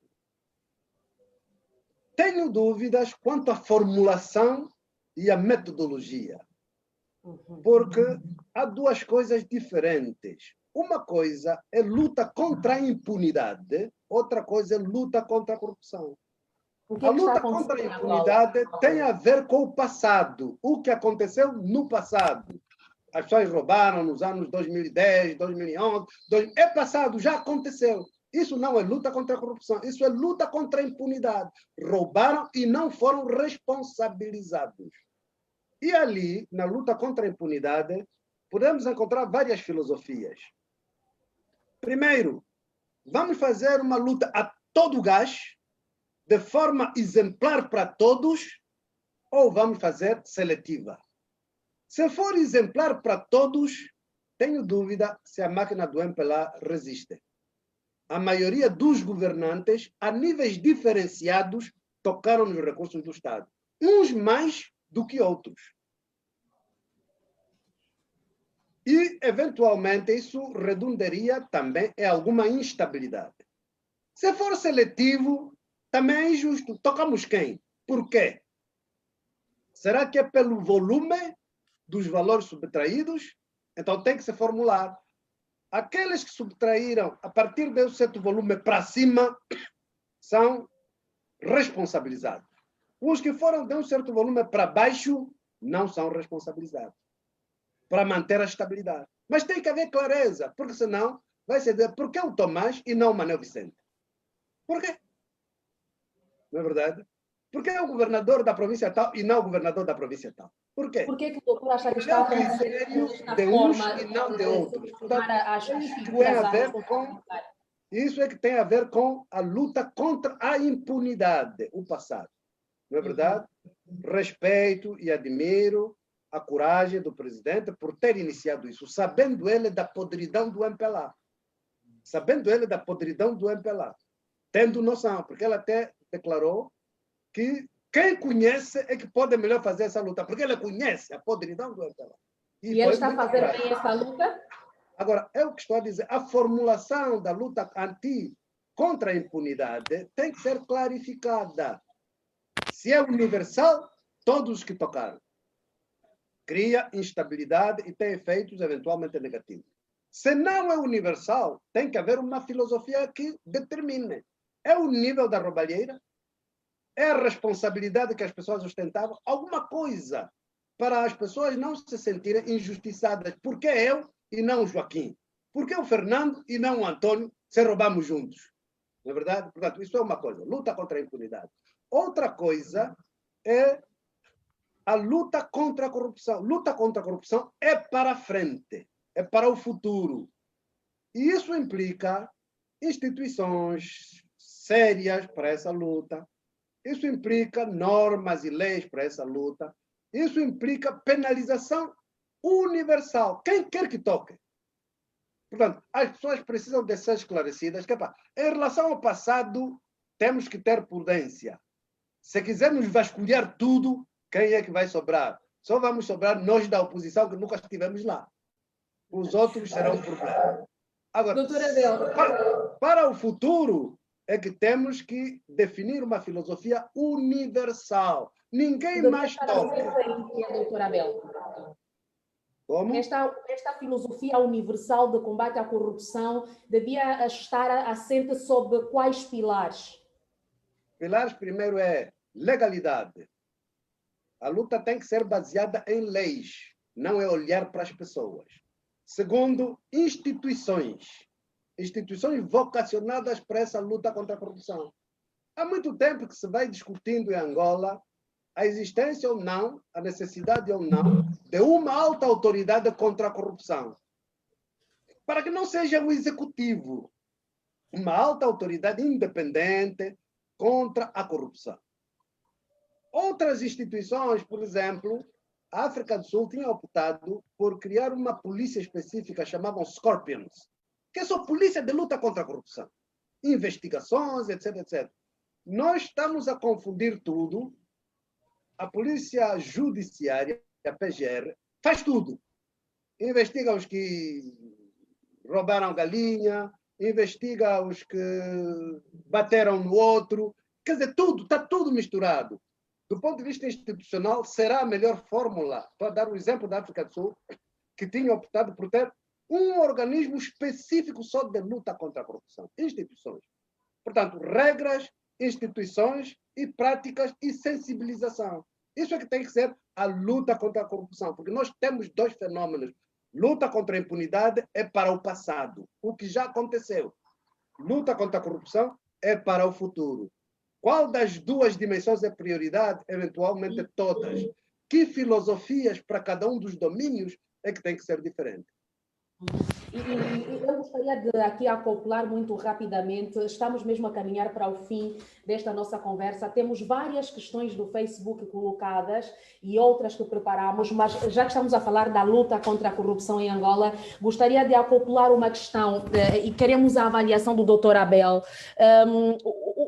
Tenho dúvidas quanto à formulação e à metodologia. Porque há duas coisas diferentes. Uma coisa é luta contra a impunidade, outra coisa é luta contra a corrupção. A luta contra a impunidade tem a ver com o passado, o que aconteceu no passado. As pessoas roubaram nos anos 2010, 2011, é passado, já aconteceu. Isso não é luta contra a corrupção, isso é luta contra a impunidade. Roubaram e não foram responsabilizados. E ali, na luta contra a impunidade, podemos encontrar várias filosofias. Primeiro, vamos fazer uma luta a todo gás, de forma exemplar para todos, ou vamos fazer seletiva? Se for exemplar para todos, tenho dúvida se a máquina do MPLA resiste. A maioria dos governantes, a níveis diferenciados, tocaram nos recursos do Estado. Uns mais do que outros. E, eventualmente, isso redundaria também em alguma instabilidade. Se for seletivo, também é injusto. Tocamos quem? Por quê? Será que é pelo volume dos valores subtraídos? Então tem que se formular. Aqueles que subtraíram a partir de um certo volume para cima são responsabilizados. Os que foram de um certo volume para baixo não são responsabilizados. Para manter a estabilidade. Mas tem que haver clareza, porque senão vai ser dizer por que o Tomás e não o Manuel Vicente? Por quê? Não é verdade? Por que é o governador da província tal e não o governador da província tal? Por quê? Por que o doutor acha que está a acontecer de uns e não de outros? Isso é que tem a ver com a luta contra a impunidade, o passado. Não é verdade? Respeito e admiro a coragem do presidente por ter iniciado isso, sabendo ele da podridão do MPLA. Sabendo ele da podridão do MPLA. Tendo noção, porque ele até declarou que quem conhece é que pode melhor fazer essa luta, porque ele conhece a podridão do MPLA. E ele está fazendo bem essa luta? Agora, é o que estou a dizer, a formulação da luta contra a impunidade tem que ser clarificada. Se é universal, todos que tocaram. Cria instabilidade e tem efeitos eventualmente negativos. Se não é universal, tem que haver uma filosofia que determine. É o nível da roubalheira? É a responsabilidade que as pessoas ostentavam? Alguma coisa para as pessoas não se sentirem injustiçadas. Por que eu e não o Joaquim? Por que o Fernando e não o Antônio se roubamos juntos? Não é verdade? Portanto, isso é uma coisa. Luta contra a impunidade. Outra coisa é a luta contra a corrupção. Luta contra a corrupção é para frente. É para o futuro. E isso implica instituições sérias para essa luta. Isso implica normas e leis para essa luta. Isso implica penalização universal. Quem quer que toque. Portanto, as pessoas precisam de ser esclarecidas que, em relação ao passado, temos que ter prudência. Se quisermos vasculhar tudo, quem é que vai sobrar? Só vamos sobrar nós da oposição, que nunca estivemos lá. Os outros serão um problema. Agora, para o futuro, é que temos que definir uma filosofia universal. Ninguém mais toca. Doutor Abel. Como? Esta filosofia universal de combate à corrupção devia estar assente sobre quais pilares? Pilares, primeiro, é legalidade. A luta tem que ser baseada em leis, não é olhar para as pessoas. Segundo, instituições. Instituições vocacionadas para essa luta contra a corrupção. Há muito tempo que se vai discutindo em Angola a existência ou não, a necessidade ou não, de uma alta autoridade contra a corrupção. para que não seja o executivo uma alta autoridade independente contra a corrupção. Outras instituições, por exemplo, a África do Sul tinha optado por criar uma polícia específica, chamavam Scorpions, que é só polícia de luta contra a corrupção. Investigações, etc, etc. Nós estamos a confundir tudo. A polícia judiciária, a PGR, faz tudo. Investiga os que roubaram galinha, investiga os que bateram no outro. Quer dizer, tudo, está tudo misturado. Do ponto de vista institucional, será a melhor fórmula. Estou a dar o exemplo da África do Sul, que tinha optado por ter um organismo específico só de luta contra a corrupção. Instituições. Portanto, regras, instituições e práticas e sensibilização. Isso é que tem que ser a luta contra a corrupção, porque nós temos dois fenômenos. Luta contra a impunidade é para o passado, o que já aconteceu. Luta contra a corrupção é para o futuro. Qual das duas dimensões é prioridade? Eventualmente todas. Que filosofias para cada um dos domínios é que tem que ser diferente? E eu gostaria de aqui acoplar muito rapidamente, estamos mesmo a caminhar para o fim desta nossa conversa, temos várias questões do Facebook colocadas e outras que preparamos, mas já que estamos a falar da luta contra a corrupção em Angola, gostaria de acoplar uma questão e queremos a avaliação do Dr. Abel.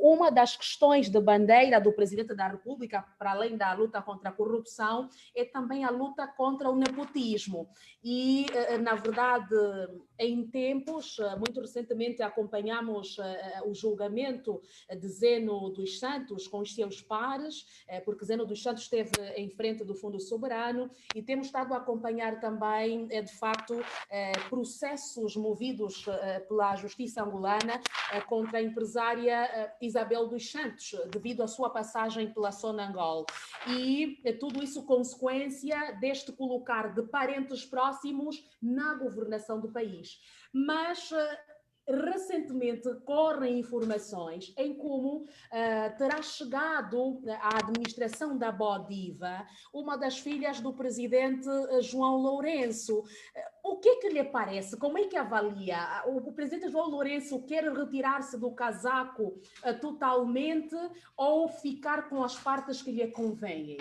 Uma das questões de bandeira do Presidente da República, para além da luta contra a corrupção, é também a luta contra o nepotismo. E, na verdade, em tempos, muito recentemente acompanhamos o julgamento de Zeno dos Santos com os seus pares, porque Zeno dos Santos esteve em frente do Fundo Soberano, e temos estado a acompanhar também, de facto, processos movidos pela justiça angolana contra a empresária Isabel dos Santos, devido à sua passagem pela Sonangol. E tudo isso consequência deste colocar de parentes próximos na governação do país. Mas recentemente correm informações em como terá chegado à administração da Bodiva uma das filhas do presidente João Lourenço. O que é que lhe parece? Como é que avalia? O presidente João Lourenço quer retirar-se do casaco totalmente ou ficar com as partes que lhe convêm?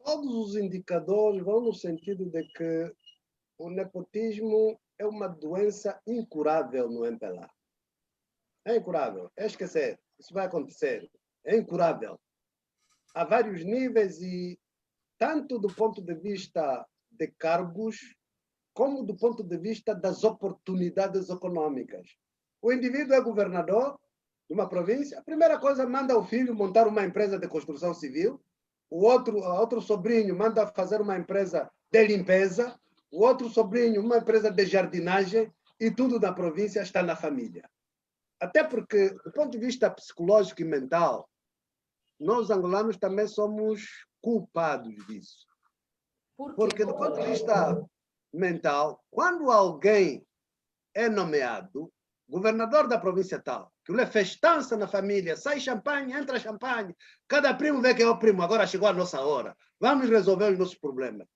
Todos os indicadores vão no sentido de que o nepotismo é uma doença incurável no MPLA. É incurável. É esquecer. Isso vai acontecer. É incurável. Há vários níveis e tanto do ponto de vista de cargos, como do ponto de vista das oportunidades econômicas. O indivíduo é governador de uma província, a primeira coisa manda o filho montar uma empresa de construção civil, o outro sobrinho manda fazer uma empresa de limpeza, o outro sobrinho uma empresa de jardinagem, e tudo na província está na família. Até porque, do ponto de vista psicológico e mental, nós angolanos também somos culpados disso. Porque, do ponto de vista mental, quando alguém é nomeado governador da província tal, que lhe festança na família, sai champanhe, entra champanhe, cada primo vê que é o primo, agora chegou a nossa hora, vamos resolver os nossos problemas.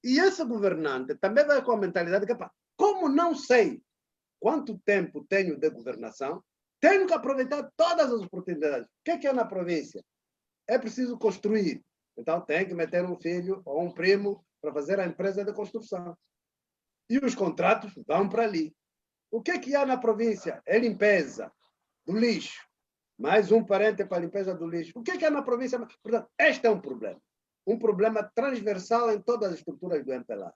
E esse governante também vai com a mentalidade que, como não sei quanto tempo tenho de governação, tenho que aproveitar todas as oportunidades. O que é na província? É preciso construir. Então tem que meter um filho ou um primo para fazer a empresa de construção. E os contratos vão para ali. O que há na província? É limpeza do lixo. Mais um parente para a limpeza do lixo. O que há na província? Portanto, este é um problema transversal em todas as estruturas do MPLA.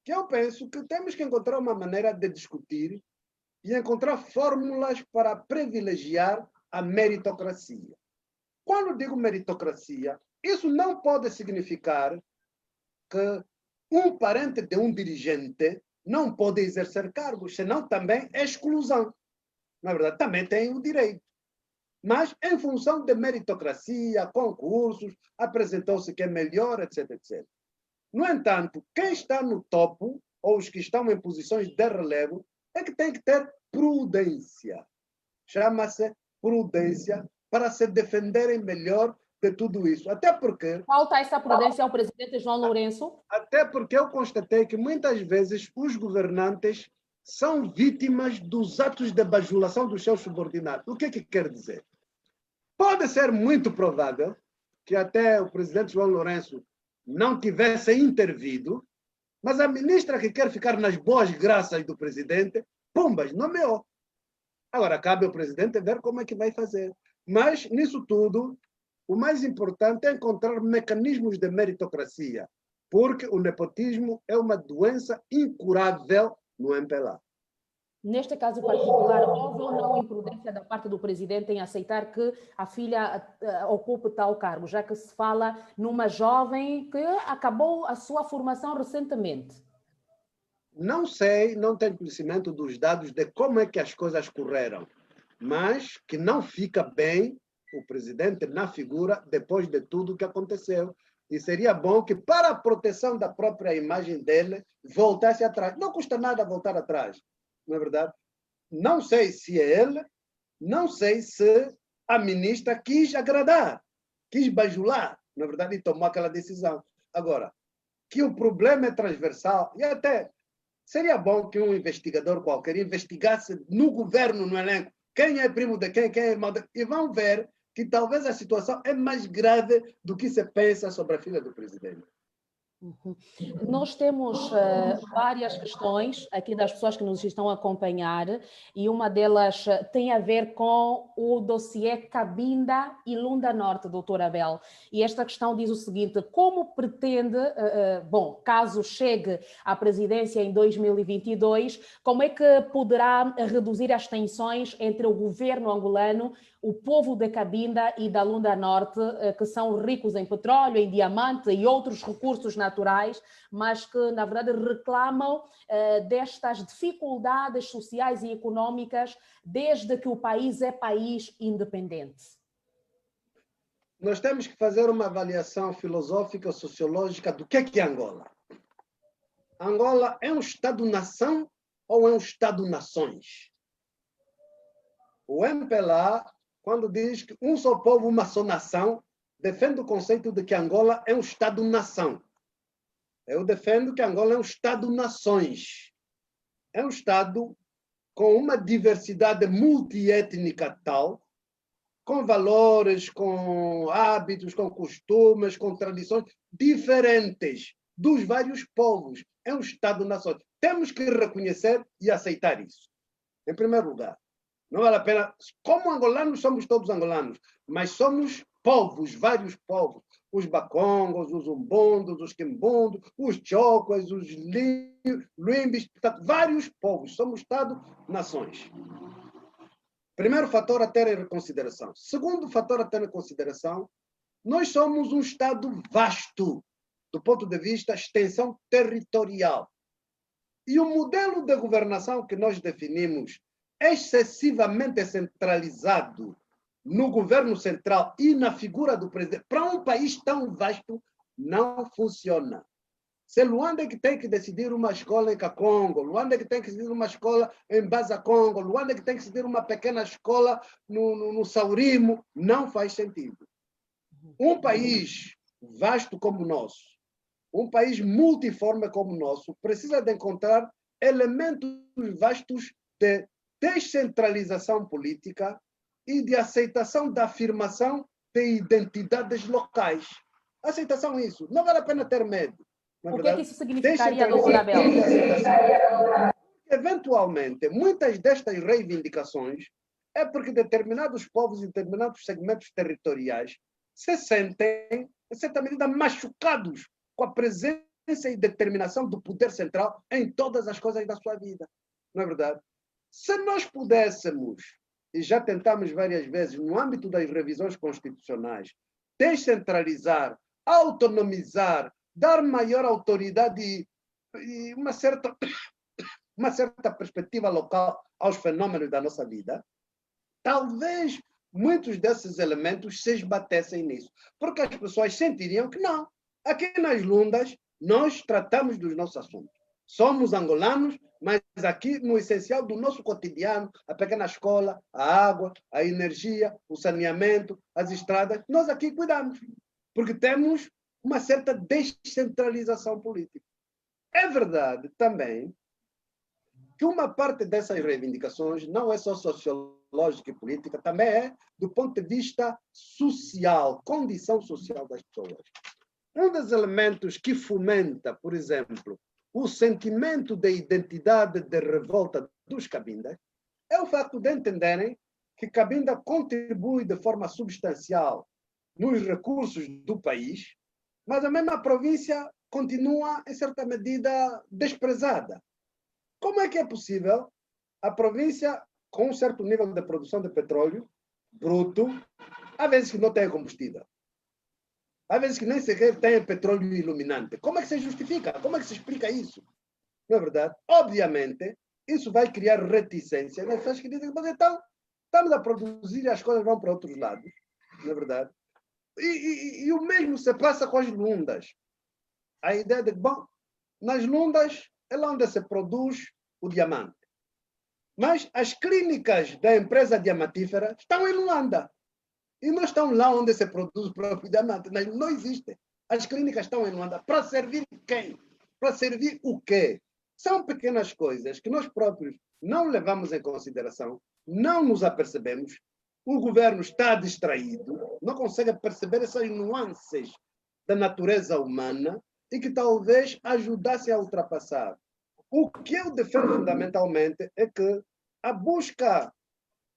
Que eu penso que temos que encontrar uma maneira de discutir e encontrar fórmulas para privilegiar a meritocracia. Quando digo meritocracia, isso não pode significar que um parente de um dirigente não pode exercer cargos, senão também é exclusão. Na verdade, também tem o direito. Mas, em função de meritocracia, concursos, apresentou-se que é melhor, etc, etc. No entanto, quem está no topo, ou os que estão em posições de relevo, é que tem que ter prudência. Chama-se prudência para se defenderem melhor de tudo isso. Até porque... Falta essa prudência ao presidente João Lourenço? Até porque eu constatei que muitas vezes os governantes são vítimas dos atos de bajulação dos seus subordinados. O que quer dizer? Pode ser muito provável que até o presidente João Lourenço não tivesse intervido, mas a ministra que quer ficar nas boas graças do presidente, pumbas, nomeou. Agora, cabe ao presidente ver como é que vai fazer. Mas, nisso tudo, o mais importante é encontrar mecanismos de meritocracia, porque o nepotismo é uma doença incurável no MPLA. Neste caso particular, houve ou não imprudência da parte do presidente em aceitar que a filha ocupe tal cargo, já que se fala numa jovem que acabou a sua formação recentemente? Não sei, não tenho conhecimento dos dados de como é que as coisas correram, mas que não fica bem o presidente na figura depois de tudo o que aconteceu. E seria bom que, para a proteção da própria imagem dele, voltasse atrás. Não custa nada voltar atrás, não é verdade? Não sei se é ele, não sei se a ministra quis agradar, quis bajular, na verdade, e tomou aquela decisão. Agora, que o problema é transversal, e até seria bom que um investigador qualquer investigasse no governo, no elenco, quem é primo de quem é irmão de quem, e vão ver que talvez a situação é mais grave do que se pensa sobre a filha do presidente. Uhum. Nós temos várias questões aqui das pessoas que nos estão a acompanhar e uma delas tem a ver com o dossiê Cabinda e Lunda Norte, doutor Abel. E esta questão diz o seguinte: como pretende, bom, caso chegue à presidência em 2022, como é que poderá reduzir as tensões entre o governo angolano, o povo de Cabinda e da Lunda Norte, que são ricos em petróleo, em diamante e outros recursos naturais, mas que, na verdade, reclamam destas dificuldades sociais e econômicas desde que o país é país independente? Nós temos que fazer uma avaliação filosófica, sociológica do que é Angola. Angola é um Estado-nação ou é um Estado-nações? O MPLA, quando diz que um só povo, uma só nação, defende o conceito de que Angola é um Estado-nação. Eu defendo que Angola é um Estado-nações. É um Estado com uma diversidade multiétnica tal, com valores, com hábitos, com costumes, com tradições diferentes dos vários povos. É um Estado-nação. Temos que reconhecer e aceitar isso. Em primeiro lugar. Não vale a pena. Como angolanos, somos todos angolanos, mas somos povos, vários povos. Os bacongos, os umbundos, os quimbundos, os chocos, os limbis, vários povos. Somos Estado-nações. Primeiro fator a ter em consideração. Segundo fator a ter em consideração, nós somos um Estado vasto, do ponto de vista extensão territorial. E o modelo de governação que nós definimos excessivamente centralizado no governo central e na figura do presidente, para um país tão vasto, não funciona. Se Luanda é que tem que decidir uma escola em Kakongo, Luanda é que tem que decidir uma escola em Baza-Congo, Luanda é que tem que decidir uma pequena escola no Saurimo, não faz sentido. Um país vasto como o nosso, um país multiforme como o nosso, precisa de encontrar elementos vastos de descentralização política e de aceitação da afirmação de identidades locais. Aceitação isso. Não vale a pena ter medo. O que é que isso significaria, doutor Abel? Eventualmente, muitas destas reivindicações é porque determinados povos e determinados segmentos territoriais se sentem, em certa medida, machucados com a presença e determinação do poder central em todas as coisas da sua vida. Não é verdade? Se nós pudéssemos, e já tentamos várias vezes, no âmbito das revisões constitucionais, descentralizar, autonomizar, dar maior autoridade e uma certa perspectiva local aos fenômenos da nossa vida, talvez muitos desses elementos se esbatessem nisso. Porque as pessoas sentiriam que não. Aqui nas Lundas, nós tratamos dos nossos assuntos. Somos angolanos, mas aqui no essencial do nosso cotidiano, a pequena escola, a água, a energia, o saneamento, as estradas, nós aqui cuidamos, porque temos uma certa descentralização política. É verdade também que uma parte dessas reivindicações não é só sociológica e política, também é do ponto de vista social, condição social das pessoas. Um dos elementos que fomenta, por exemplo, o sentimento de identidade de revolta dos cabindas é o facto de entenderem que Cabinda contribui de forma substancial nos recursos do país, mas a mesma província continua, em certa medida, desprezada. Como é que é possível a província, com um certo nível de produção de petróleo bruto, às vezes que não tem combustível, às vezes que nem sequer tem petróleo iluminante? Como é que se justifica? Como é que se explica isso? Não é verdade? Obviamente, isso vai criar reticência nas pessoas que dizem, mas então, estamos a produzir e as coisas vão para outros lados. Não é verdade? E o mesmo se passa com as lundas. A ideia de que, bom, nas lundas é lá onde se produz o diamante. Mas as clínicas da empresa diamantífera estão em Luanda. E não estão lá onde se produz o próprio diamante. Não existe. As clínicas estão em Luanda. Para servir quem? Para servir o quê? São pequenas coisas que nós próprios não levamos em consideração, não nos apercebemos. O governo está distraído, não consegue perceber essas nuances da natureza humana e que talvez ajudassem a ultrapassar. O que eu defendo fundamentalmente é que a busca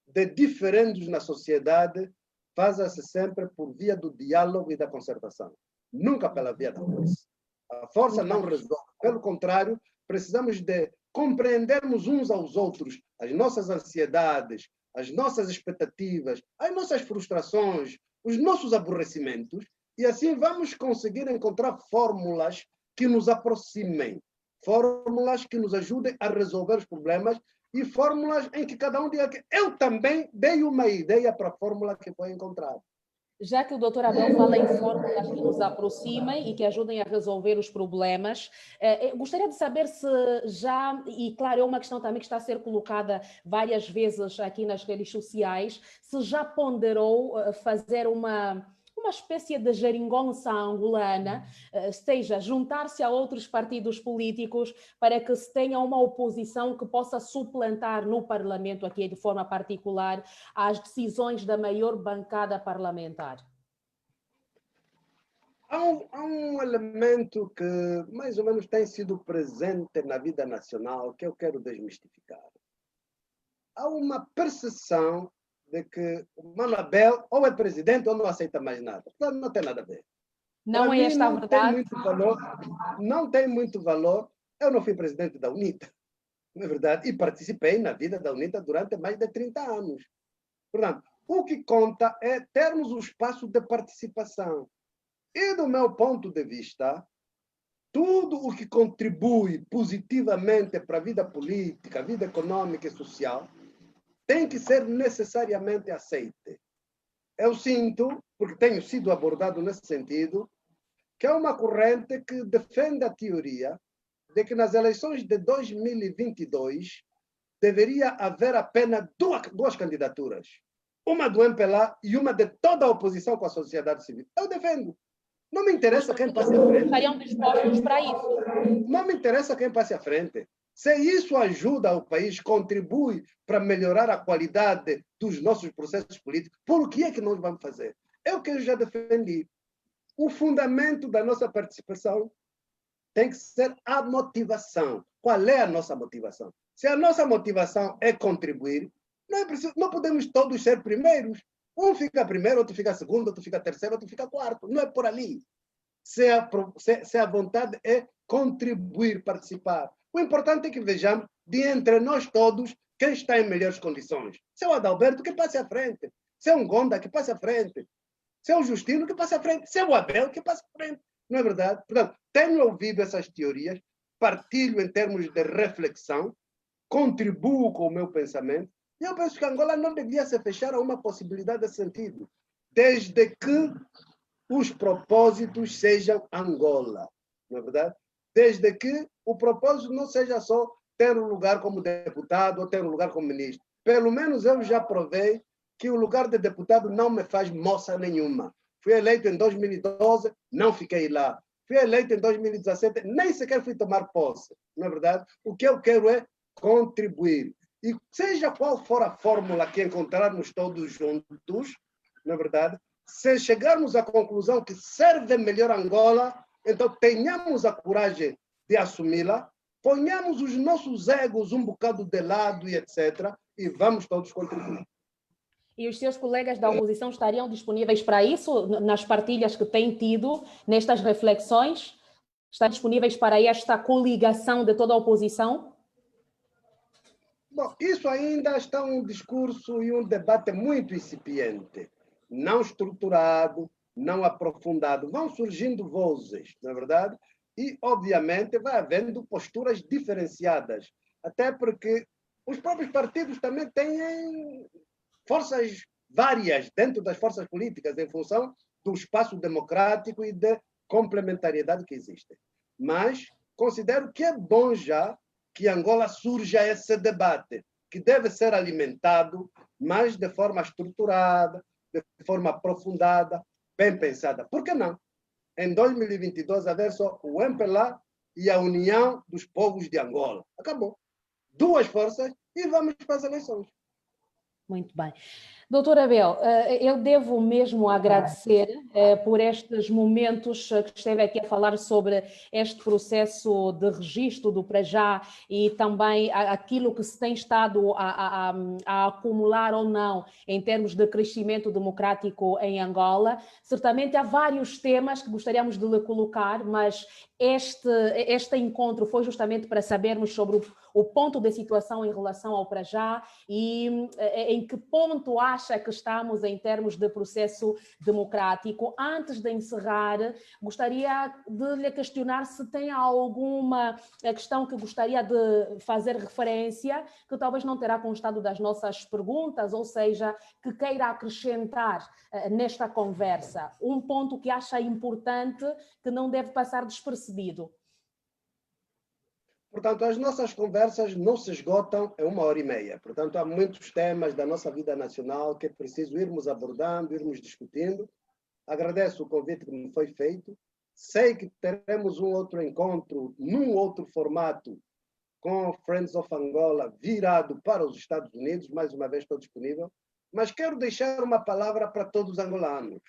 de diferendos na sociedade faça-se sempre por via do diálogo e da concertação, nunca pela via da força. A força não resolve. Pelo contrário, precisamos de compreendermos uns aos outros as nossas ansiedades, as nossas expectativas, as nossas frustrações, os nossos aborrecimentos, e assim vamos conseguir encontrar fórmulas que nos aproximem, fórmulas que nos ajudem a resolver os problemas e fórmulas em que cada um diga que eu também dei uma ideia para a fórmula que foi encontrada. Já que o doutor Abel fala em fórmulas que nos aproximem e que ajudem a resolver os problemas, gostaria de saber se já, e claro, é uma questão também que está a ser colocada várias vezes aqui nas redes sociais, se já ponderou fazer uma espécie de geringonça angolana, seja, juntar-se a outros partidos políticos para que se tenha uma oposição que possa suplantar no Parlamento, aqui de forma particular, as decisões da maior bancada parlamentar. Há um elemento que mais ou menos tem sido presente na vida nacional que eu quero desmistificar. Há uma percepção de que o Mano Abel ou é presidente ou não aceita mais nada. Não tem nada a ver. Não é esta a verdade? Tem muito valor, não tem muito valor. Eu não fui presidente da UNITA, não é verdade? E participei na vida da UNITA durante mais de 30 anos. Portanto, o que conta é termos um espaço de participação. E, do meu ponto de vista, tudo o que contribui positivamente para a vida política, a vida econômica e social, tem que ser necessariamente aceite. Eu sinto, porque tenho sido abordado nesse sentido, que há uma corrente que defende a teoria de que nas eleições de 2022 deveria haver apenas duas candidaturas. Uma do MPLA e uma de toda a oposição com a sociedade civil. Eu defendo. Não me interessa quem passe à frente. Estariam dispostos para isso? Não me interessa quem passe à frente. Se isso ajuda o país, contribui para melhorar a qualidade dos nossos processos políticos, por que é que nós vamos fazer? É o que eu já defendi. O fundamento da nossa participação tem que ser a motivação. Qual é a nossa motivação? Se a nossa motivação é contribuir, não podemos todos ser primeiros. Um fica primeiro, outro fica segundo, outro fica terceiro, outro fica quarto. Não é por ali. Se a vontade é contribuir, participar. O importante é que vejamos, de entre nós todos, quem está em melhores condições. Se é o Adalberto, que passe à frente. Se é um Gonda, que passe à frente. Se é o Justino, que passe à frente. Se é o Abel, que passe à frente. Não é verdade? Portanto, tenho ouvido essas teorias, partilho em termos de reflexão, contribuo com o meu pensamento, e eu penso que Angola não devia se fechar a uma possibilidade desse sentido, desde que os propósitos sejam Angola, não é verdade? Desde que o propósito não seja só ter um lugar como deputado ou ter um lugar como ministro. Pelo menos eu já provei que o lugar de deputado não me faz moça nenhuma. Fui eleito em 2012, não fiquei lá. Fui eleito em 2017, nem sequer fui tomar posse. Na verdade, o que eu quero é contribuir. E seja qual for a fórmula que encontrarmos todos juntos, na verdade, se chegarmos à conclusão que serve melhor Angola, então tenhamos a coragem de assumi-la, ponhamos os nossos egos um bocado de lado e etc. E vamos todos contribuir. E os seus colegas da oposição estariam disponíveis para isso, nas partilhas que têm tido, nestas reflexões? Estão disponíveis para esta coligação de toda a oposição? Bom, isso ainda está um discurso e um debate muito incipiente, não estruturado, não aprofundado. Vão surgindo vozes, na verdade, e, obviamente, vai havendo posturas diferenciadas, até porque os próprios partidos também têm forças várias dentro das forças políticas, em função do espaço democrático e da complementariedade que existe. Mas considero que é bom já que Angola surja esse debate, que deve ser alimentado, mas de forma estruturada, de forma aprofundada, bem pensada. Por que não? Em 2022, haver só o MPLA e a União dos Povos de Angola. Acabou. Duas forças e vamos para as eleições. Muito bem. Doutor Abel, eu devo mesmo agradecer por estes momentos que esteve aqui a falar sobre este processo de registro do para já e também aquilo que se tem estado a acumular ou não em termos de crescimento democrático em Angola. Certamente há vários temas que gostaríamos de lhe colocar, mas este encontro foi justamente para sabermos sobre o ponto da situação em relação ao para já e em que ponto acha que estamos em termos de processo democrático. Antes de encerrar, gostaria de lhe questionar se tem alguma questão que gostaria de fazer referência, que talvez não terá constado das nossas perguntas, ou seja, que queira acrescentar nesta conversa. Um ponto que acha importante, que não deve passar despercebido. Portanto, as nossas conversas não se esgotam em 1h30. Portanto, há muitos temas da nossa vida nacional que é preciso irmos abordando, irmos discutindo. Agradeço o convite que me foi feito. Sei que teremos um outro encontro, num outro formato, com Friends of Angola, virado para os Estados Unidos. Mais uma vez, estou disponível. Mas quero deixar uma palavra para todos os angolanos.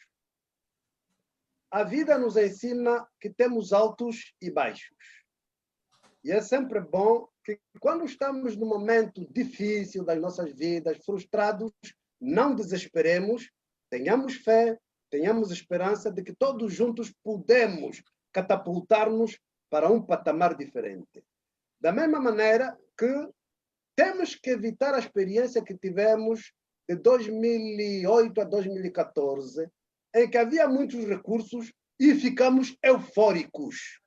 A vida nos ensina que temos altos e baixos. E é sempre bom que, quando estamos num momento difícil das nossas vidas, frustrados, não desesperemos, tenhamos fé, tenhamos esperança de que todos juntos podemos catapultar-nos para um patamar diferente. Da mesma maneira que temos que evitar a experiência que tivemos de 2008 a 2014, em que havia muitos recursos e ficamos eufóricos.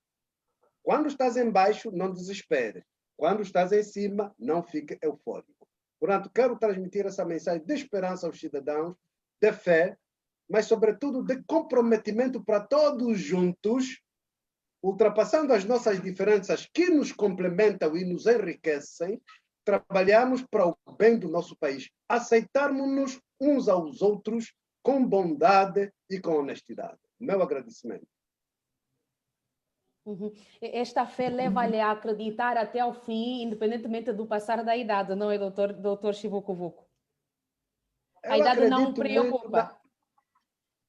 Quando estás em baixo, não desespere. Quando estás em cima, não fique eufórico. Portanto, quero transmitir essa mensagem de esperança aos cidadãos, de fé, mas, sobretudo, de comprometimento para todos juntos, ultrapassando as nossas diferenças que nos complementam e nos enriquecem, trabalharmos para o bem do nosso país. Aceitarmos-nos uns aos outros com bondade e com honestidade. Meu agradecimento. Esta fé leva-lhe a acreditar até ao fim, independentemente do passar da idade, não é, doutor Chivucovuco? A idade não o preocupa.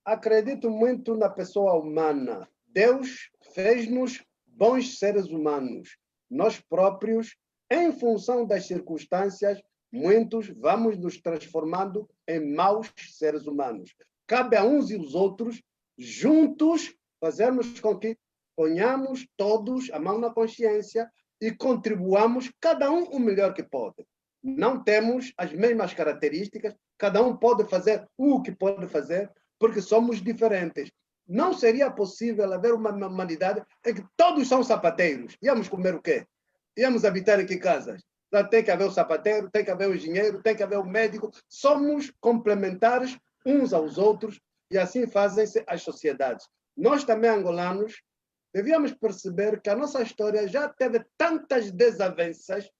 Acredito muito na pessoa humana. Deus fez-nos bons seres humanos. Nós próprios, em função das circunstâncias, muitos vamos nos transformando em maus seres humanos. Cabe a uns e os outros, juntos, fazermos com que ponhamos todos a mão na consciência e contribuamos, cada um o melhor que pode. Não temos as mesmas características, cada um pode fazer o que pode fazer, porque somos diferentes. Não seria possível haver uma humanidade em que todos são sapateiros. Íamos comer o quê? Íamos habitar em que casas? Tem que haver o sapateiro, tem que haver o engenheiro, tem que haver o médico. Somos complementares uns aos outros e assim fazem-se as sociedades. Nós também, angolanos, devíamos perceber que a nossa história já teve tantas desavenças,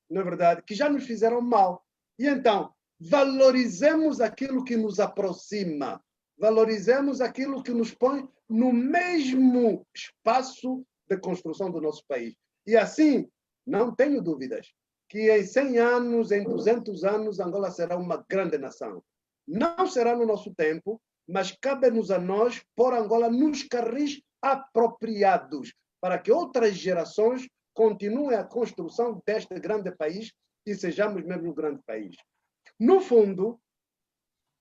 na verdade, que já nos fizeram mal. E então, valorizemos aquilo que nos aproxima, valorizemos aquilo que nos põe no mesmo espaço de construção do nosso país. E assim, não tenho dúvidas que em 100 anos, em 200 anos, Angola será uma grande nação. Não será no nosso tempo, mas cabe-nos a nós pôr Angola nos carris apropriados para que outras gerações continuem a construção deste grande país e sejamos mesmo um grande país. No fundo,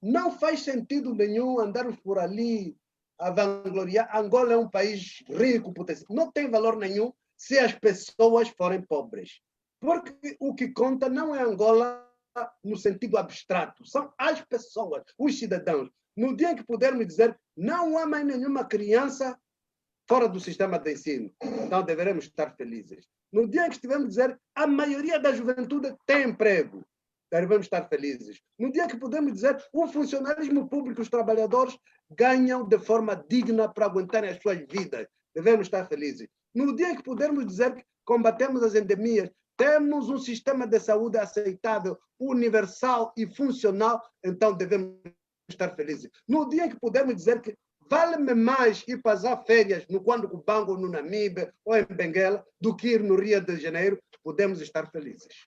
não faz sentido nenhum andarmos por ali a vangloriar. Angola é um país rico, potencial. Não tem valor nenhum se as pessoas forem pobres. Porque o que conta não é Angola no sentido abstrato, são as pessoas, os cidadãos. No dia em que pudermos dizer não há mais nenhuma criança fora do sistema de ensino, então deveremos estar felizes. No dia em que estivermos dizer a maioria da juventude tem emprego, devemos estar felizes. No dia que podemos dizer o funcionalismo público, os trabalhadores ganham de forma digna para aguentarem as suas vidas, devemos estar felizes. No dia que pudermos dizer que combatemos as endemias, temos um sistema de saúde aceitável, universal e funcional, então devemos estar felizes. No dia que pudermos dizer que vale-me mais ir passar férias no Cubango, no Namíbia ou em Benguela do que ir no Rio de Janeiro, podemos estar felizes.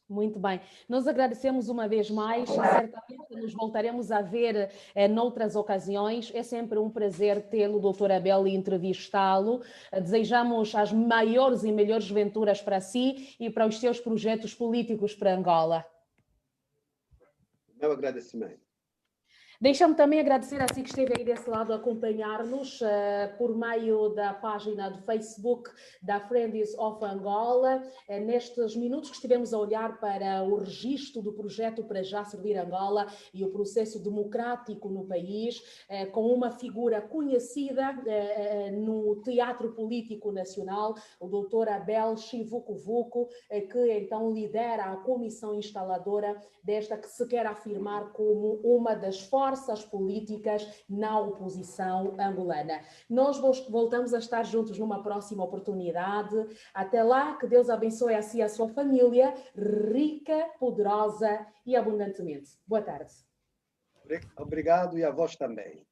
Muito bem. Nós agradecemos uma vez mais, certamente nos voltaremos a ver noutras ocasiões. É sempre um prazer tê-lo, Dr. Abel, e entrevistá-lo. Desejamos as maiores e melhores venturas para si e para os seus projetos políticos para Angola. Meu agradecimento. Deixa-me também agradecer a si que esteve aí desse lado a acompanhar-nos por meio da página do Facebook da Friends of Angola. Nestes minutos que estivemos a olhar para o registro do projeto para já servir Angola e o processo democrático no país, com uma figura conhecida no teatro político nacional, o Dr. Abel Chivucovuco, que então lidera a comissão instaladora desta que se quer afirmar como uma das forças políticas na oposição angolana. Nós voltamos a estar juntos numa próxima oportunidade. Até lá, que Deus abençoe a si e a sua família, rica, poderosa e abundantemente. Boa tarde. Obrigado e a vós também.